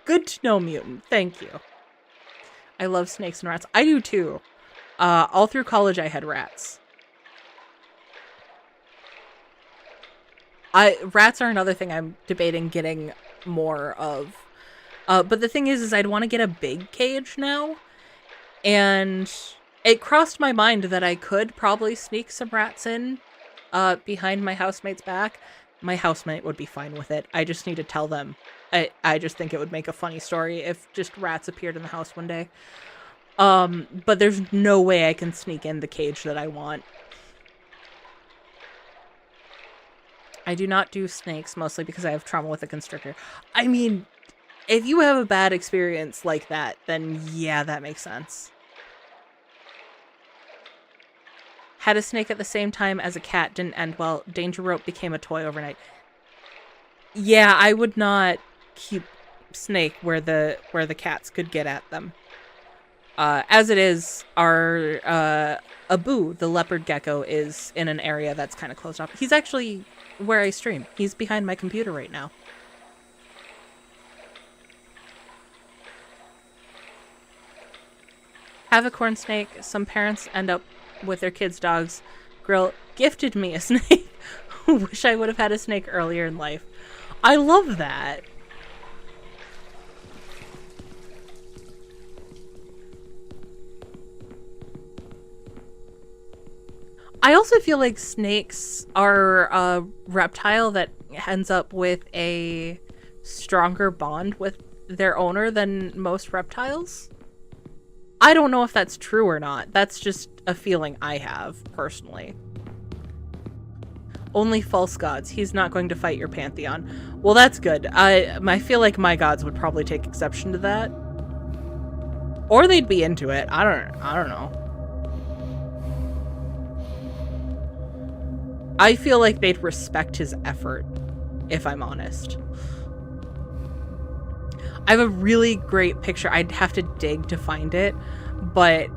Speaker 1: Good to know, mutant. Thank you. I love snakes and rats. I do too. All through college I had rats. Rats are another thing I'm debating getting more of. But the thing is I'd want to get a big cage now. And it crossed my mind that I could probably sneak some rats in behind my housemate's back. My housemate would be fine with it. I just need to tell them. I just think it would make a funny story if just rats appeared in the house one day. But there's no way I can sneak in the cage that I want. I do not do snakes, mostly because I have trauma with a constrictor. I mean, if you have a bad experience like that, then yeah, that makes sense. Had a snake at the same time as a cat, didn't end well. Danger rope became a toy overnight. Yeah, I would not keep snake where the cats could get at them. As it is, our Abu, the leopard gecko, is in an area that's kind of closed off. He's actually where I stream. He's behind my computer right now. Have a corn snake. Some parents end up with their kids' dogs. Grill gifted me a snake. Wish I would have had a snake earlier in life. I love that. I also feel like snakes are a reptile that ends up with a stronger bond with their owner than most reptiles. I don't know if that's true or not. That's just a feeling I have, personally. Only false gods. He's not going to fight your pantheon. Well, that's good. I feel like my gods would probably take exception to that. Or they'd be into it. I don't know. I feel like they'd respect his effort, if I'm honest. I have a really great picture. I'd have to dig to find it, but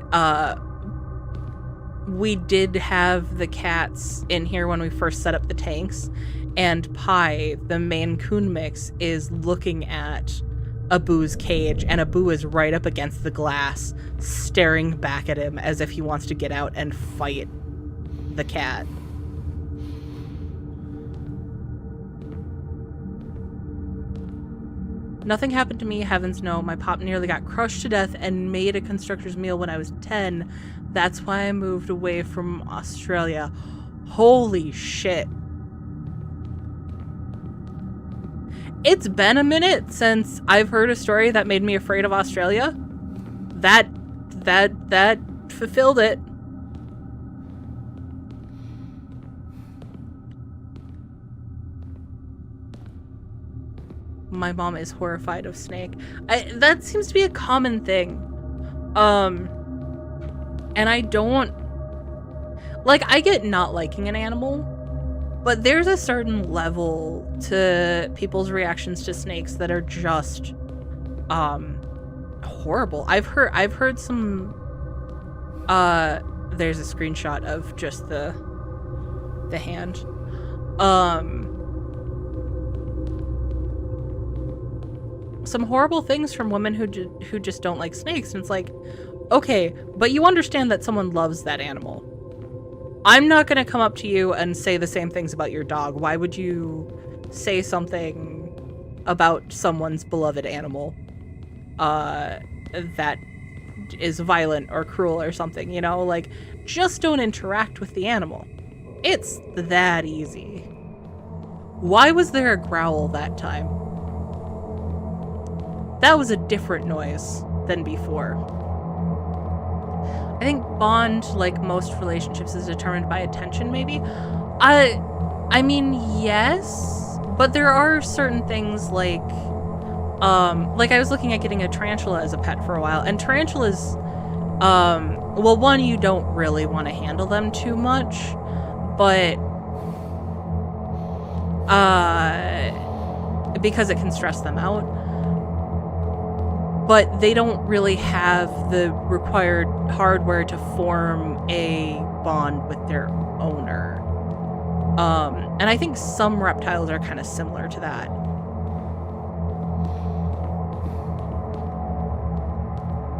Speaker 1: we did have the cats in here when we first set up the tanks, and Pi, the Maine Coon mix, is looking at Abu's cage, and Abu is right up against the glass, staring back at him as if he wants to get out and fight the cat. Nothing happened to me, heavens no. My pop nearly got crushed to death and made a constructor's meal when I was 10. That's why I moved away from Australia. Holy shit. It's been a minute since I've heard a story that made me afraid of Australia. That fulfilled it. My mom is horrified of snake. That seems to be a common thing. And I don't... Like, I get not liking an animal, but there's a certain level to people's reactions to snakes that are just, horrible. I've heard some, there's a screenshot of just the hand. Some horrible things from women who just don't like snakes, and it's like, okay, but you understand that someone loves that animal. I'm not gonna come up to you and say the same things about your dog. Why would you say something about someone's beloved animal that is violent or cruel or something, you know? Like, just don't interact with the animal. It's that easy. Why was there a growl that time? That was a different noise than before. I think bond, like most relationships, is determined by attention, maybe? I mean, yes, but there are certain things like I was looking at getting a tarantula as a pet for a while, and tarantulas, well, one, you don't really want to handle them too much, but, because it can stress them out. But they don't really have the required hardware to form a bond with their owner. And I think some reptiles are kind of similar to that.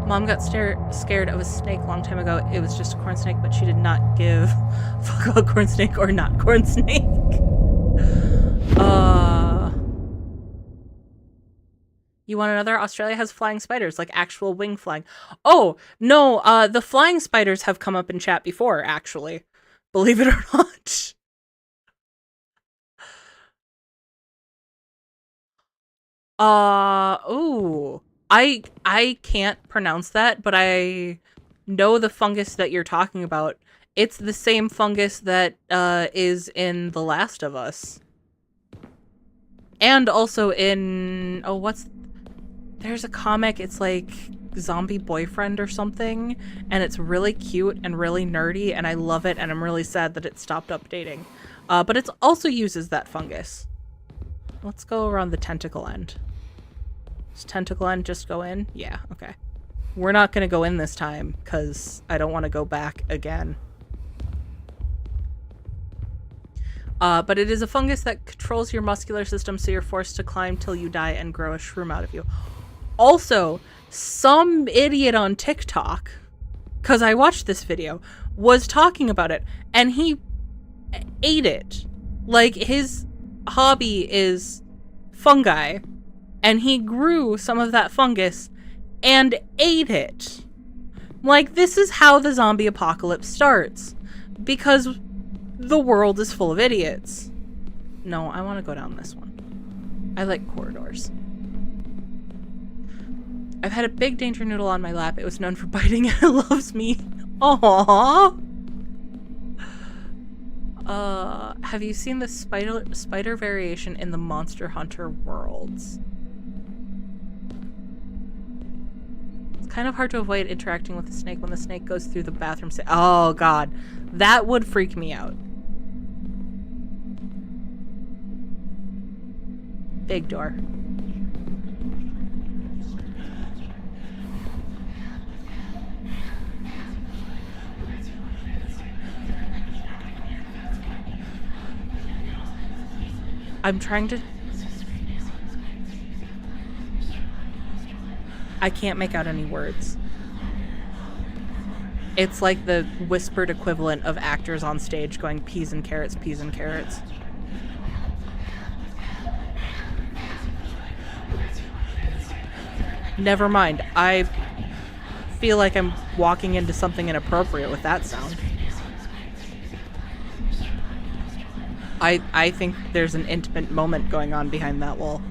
Speaker 1: Mom got scared of a snake a long time ago. It was just a corn snake, but she did not give a fuck about corn snake or not corn snake. You want another? Australia has flying spiders, like actual wing flying. Oh, no, the flying spiders have come up in chat before, actually. Believe it or not. Ooh. I can't pronounce that, but I know the fungus that you're talking about. It's the same fungus that, is in The Last of Us. And also in... Oh, there's a comic, it's like Zombie Boyfriend or something, and it's really cute and really nerdy, and I love it, and I'm really sad that it stopped updating. But it also uses that fungus. Let's go around the tentacle end. Does tentacle end just go in? Yeah, okay. We're not gonna go in this time, because I don't want to go back again. But it is a fungus that controls your muscular system, so you're forced to climb till you die and grow a shroom out of you. Also, some idiot on TikTok, because I watched this video, was talking about it, and he ate it. Like, his hobby is fungi, and he grew some of that fungus and ate it. Like, this is how the zombie apocalypse starts. Because the world is full of idiots. No, I want to go down this one. I like corridors. I've had a big danger noodle on my lap. It was known for biting and it loves me. Aww. Have you seen the spider variation in the Monster Hunter worlds? It's kind of hard to avoid interacting with the snake when the snake goes through the bathroom. Oh god, that would freak me out. Big door. I'm trying to... I can't make out any words. It's like the whispered equivalent of actors on stage going peas and carrots, peas and carrots. Never mind. I feel like I'm walking into something inappropriate with that sound. I think there's an intimate moment going on behind that wall.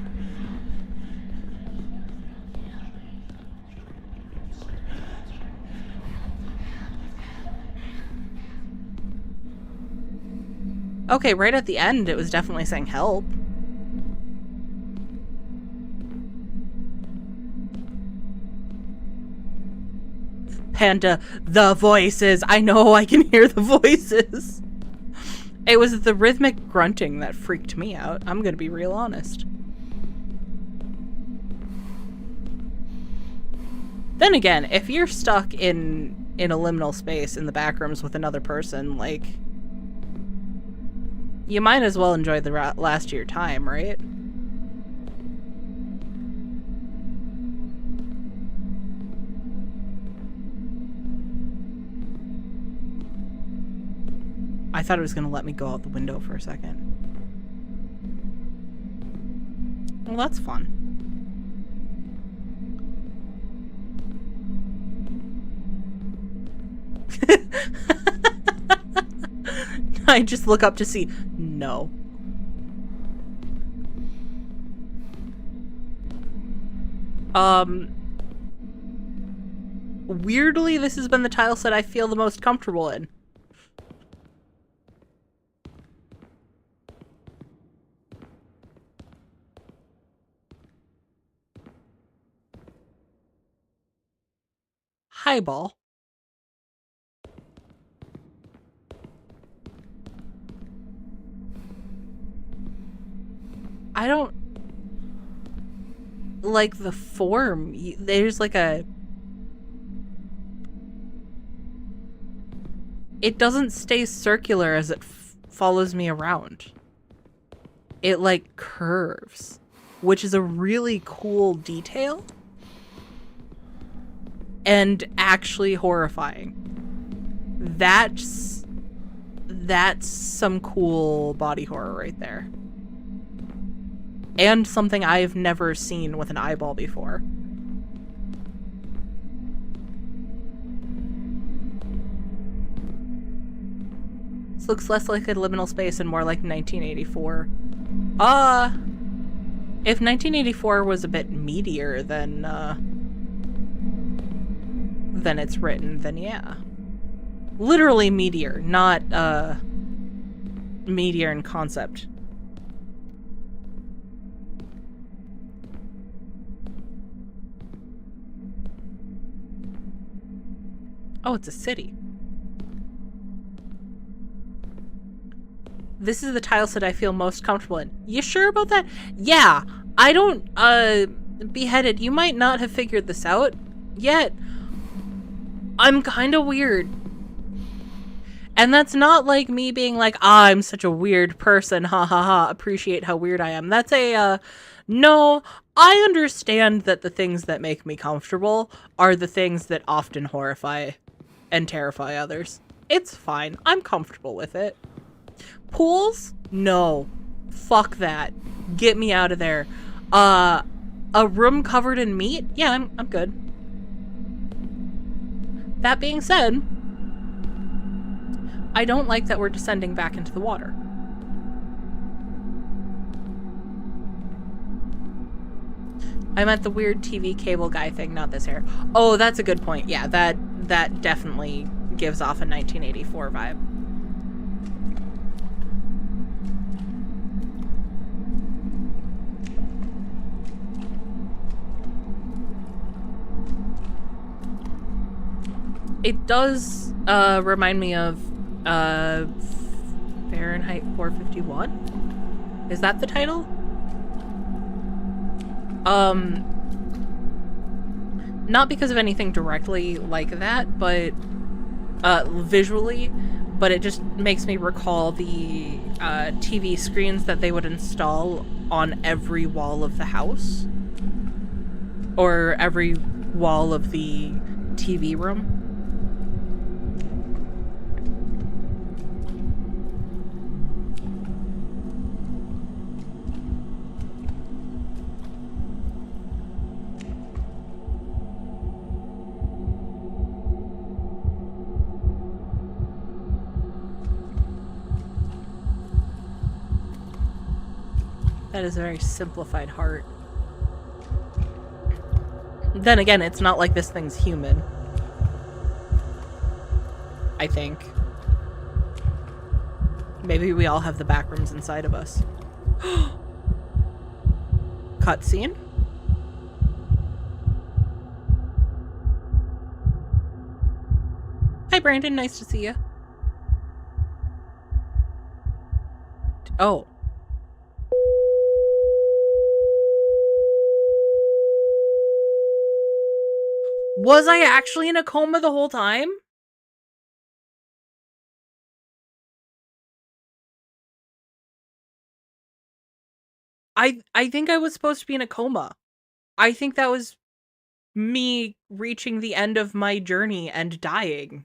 Speaker 1: Okay, right at the end, it was definitely saying help. Panda, the voices. I know I can hear the voices. It was the rhythmic grunting that freaked me out. I'm gonna be real honest. Then again, if you're stuck in a liminal space in the back rooms with another person, like, you might as well enjoy the last of your time, right? I thought it was gonna let me go out the window for a second. Well, that's fun. I just look up to see. No. Weirdly, this has been the tile set I feel the most comfortable in. Highball. I don't like the form. There's like a... It doesn't stay circular as it follows me around. It like curves, which is a really cool detail and actually horrifying. That's some cool body horror right there. And something I've never seen with an eyeball before. This looks less like a liminal space and more like 1984. If 1984 was a bit meatier than it's written, then yeah. Literally meatier, not meatier in concept. Oh, it's a city. This is the tile set I feel most comfortable in. You sure about that? Yeah. I don't, Beheaded, you might not have figured this out yet. I'm kind of weird. And that's not like me being like, I'm such a weird person, ha ha ha, appreciate how weird I am. That's a, no, I understand that the things that make me comfortable are the things that often horrify and terrify others. It's fine. I'm comfortable with it. Pools? No. Fuck that. Get me out of there. A room covered in meat? Yeah, I'm good. That being said, I don't like that we're descending back into the water. I meant the weird TV cable guy thing, not this hair. Oh, that's a good point. Yeah, that definitely gives off a 1984 vibe. It does remind me of Fahrenheit 451? Is that the title? Not because of anything directly like that, but visually, but it just makes me recall the TV screens that they would install on every wall of the house, or every wall of the TV room. That is a very simplified heart. Then again, it's not like this thing's human. I think. Maybe we all have the backrooms inside of us. Cutscene? Hi, Brandon. Nice to see you. Oh. Was I actually in a coma the whole time? I think I was supposed to be in a coma. I think that was me reaching the end of my journey and dying.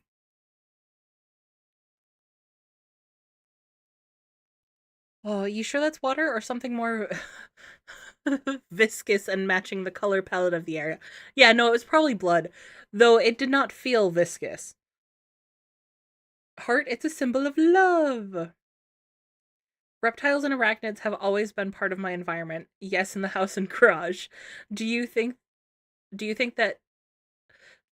Speaker 1: Oh, you sure that's water or something more viscous and matching the color palette of the area? Yeah, no, it was probably blood, though it did not feel viscous. Heart, it's a symbol of love. Reptiles and arachnids have always been part of my environment. Yes, in the house and garage. Do you think do you think that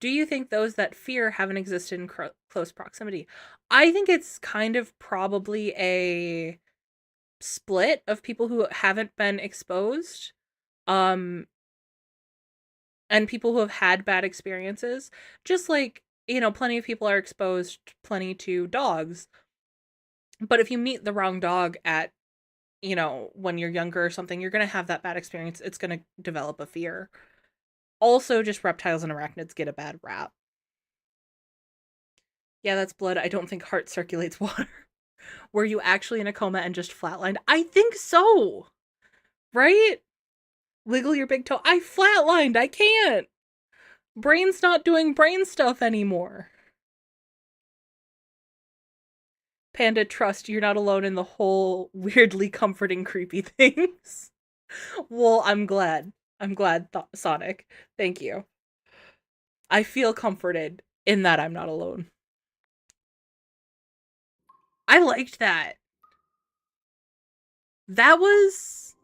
Speaker 1: do you think those that fear haven't existed in close proximity? I think it's kind of probably a split of people who haven't been exposed um and people who have had bad experiences, just like, you know, plenty of people are exposed plenty to dogs, but if you meet the wrong dog at, you know, when you're younger or something, you're going to have that bad experience. It's going to develop a fear. Also, just reptiles and arachnids get a bad rap. Yeah, that's blood. I don't think heart circulates water. Were you actually in a coma and just flatlined? I think so. Right? Wiggle your big toe. I flatlined. I can't. Brain's not doing brain stuff anymore. Panda, trust, you're not alone in the whole weirdly comforting, creepy things. Well, I'm glad. I'm glad, Sonic. Thank you. I feel comforted in that I'm not alone. I liked that. That was...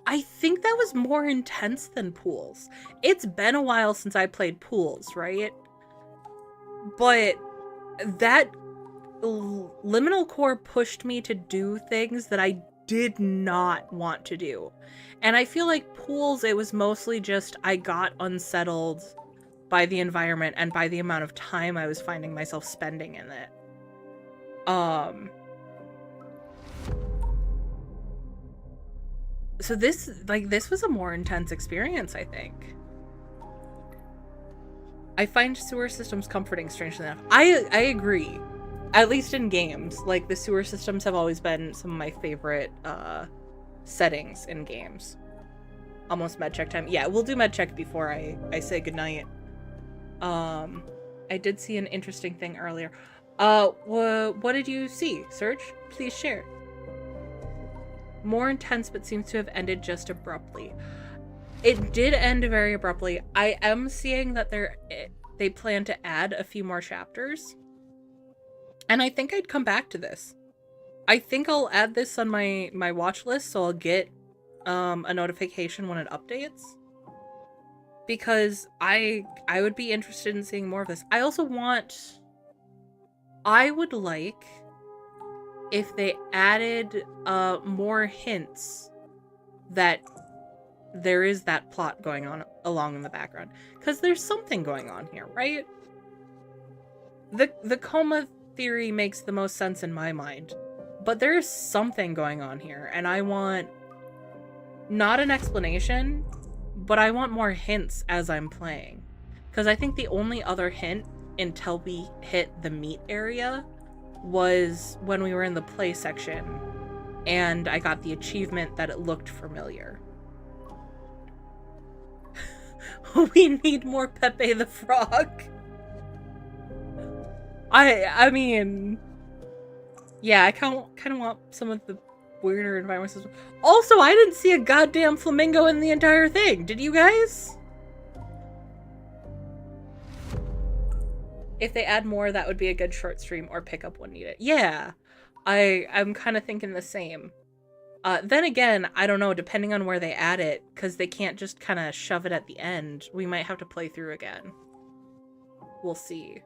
Speaker 1: I think that was more intense than Pools. It's been a while since I played Pools, right? But that Liminalcore pushed me to do things that I did not want to do. And I feel like Pools, it was mostly just I got unsettled by the environment and by the amount of time I was finding myself spending in it. So this was a more intense experience, I think. I find sewer systems comforting, strangely enough. I agree. At least in games. Like, the sewer systems have always been some of my favorite settings in games. Almost med check time. Yeah, we'll do med check before I say goodnight. I did see an interesting thing earlier. What did you see, Serge? Please share. More intense, but seems to have ended just abruptly. It did end very abruptly. I am seeing that they plan to add a few more chapters. And I think I'd come back to this. I think I'll add this on my watch list, so I'll get a notification when it updates. Because I would be interested in seeing more of this. I would like if they added more hints that there is that plot going on along in the background. Because there's something going on here, right? The coma theory makes the most sense in my mind. But there is something going on here, and I want not an explanation, but I want more hints as I'm playing. Because I think the only other hint until we hit the meat area was when we were in the play section and I got the achievement that it looked familiar. We need more Pepe the Frog. I mean, yeah, I kind of want some of the weirder environments. Also, I didn't see a goddamn flamingo in the entire thing. Did you guys? If they add more, that would be a good short stream or pick up when needed. Yeah, I'm kind of thinking the same. Then again, I don't know, depending on where they add it, because they can't just kind of shove it at the end. We might have to play through again. We'll see.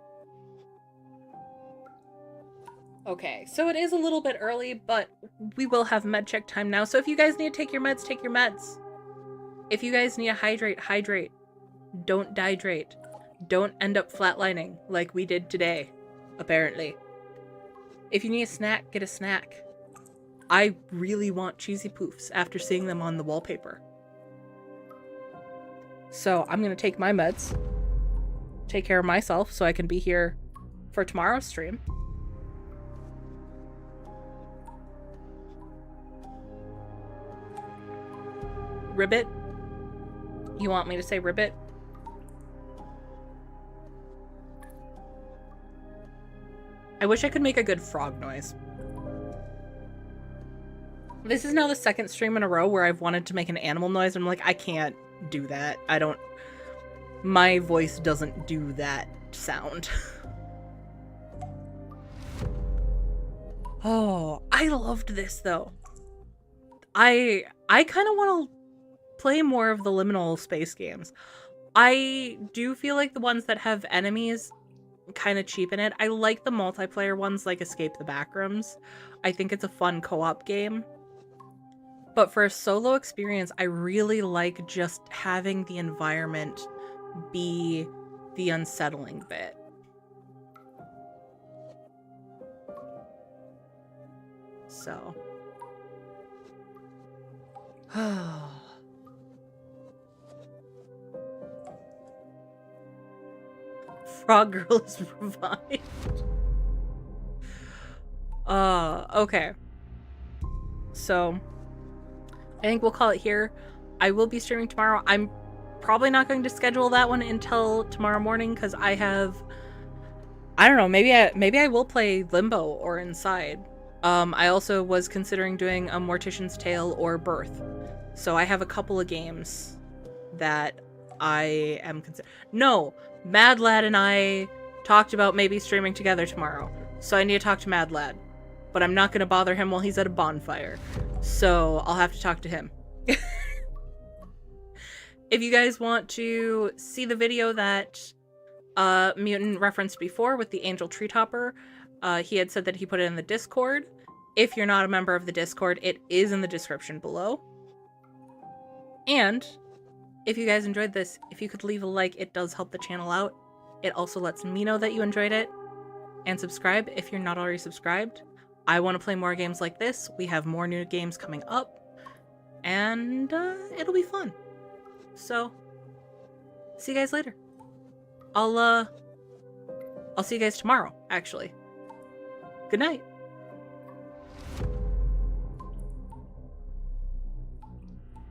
Speaker 1: Okay, so it is a little bit early, but we will have med check time now. So if you guys need to take your meds, take your meds. If you guys need to hydrate, hydrate. Don't dehydrate. don't end up flatlining like we did today, apparently. If you need a snack, get a snack. I really want cheesy poofs after seeing them on the wallpaper. So I'm going to take my meds, take care of myself so I can be here for tomorrow's stream. Ribbit? You want me to say ribbit? I wish I could make a good frog noise. This is now the second stream in a row where I've wanted to make an animal noise. I'm like, I can't do that. My voice doesn't do that sound. Oh, I loved this though. I kind of want to play more of the liminal space games. I do feel like the ones that have enemies kind of cheapen it. I like the multiplayer ones like Escape the Backrooms. I think it's a fun co-op game. But for a solo experience, I really like just having the environment be the unsettling bit. So. Frog Girl is revived. Okay. So, I think we'll call it here. I will be streaming tomorrow. I'm probably not going to schedule that one until tomorrow morning because I don't know, maybe I will play Limbo or Inside. I also was considering doing a Mortician's Tale or Birth. So I have a couple of games that I am No, Mad Lad and I talked about maybe streaming together tomorrow. So I need to talk to Mad Lad. But I'm not going to bother him while he's at a bonfire. So I'll have to talk to him. If you guys want to see the video that Mutant referenced before with the Angel Tree Topper, he had said that he put it in the Discord. If you're not a member of the Discord, it is in the description below. And if you guys enjoyed this, if you could leave a like, it does help the channel out. It also lets me know that you enjoyed it. And subscribe if you're not already subscribed. I want to play more games like this. We have more new games coming up. And it'll be fun. So, see you guys later. I'll see you guys tomorrow, actually. Good night.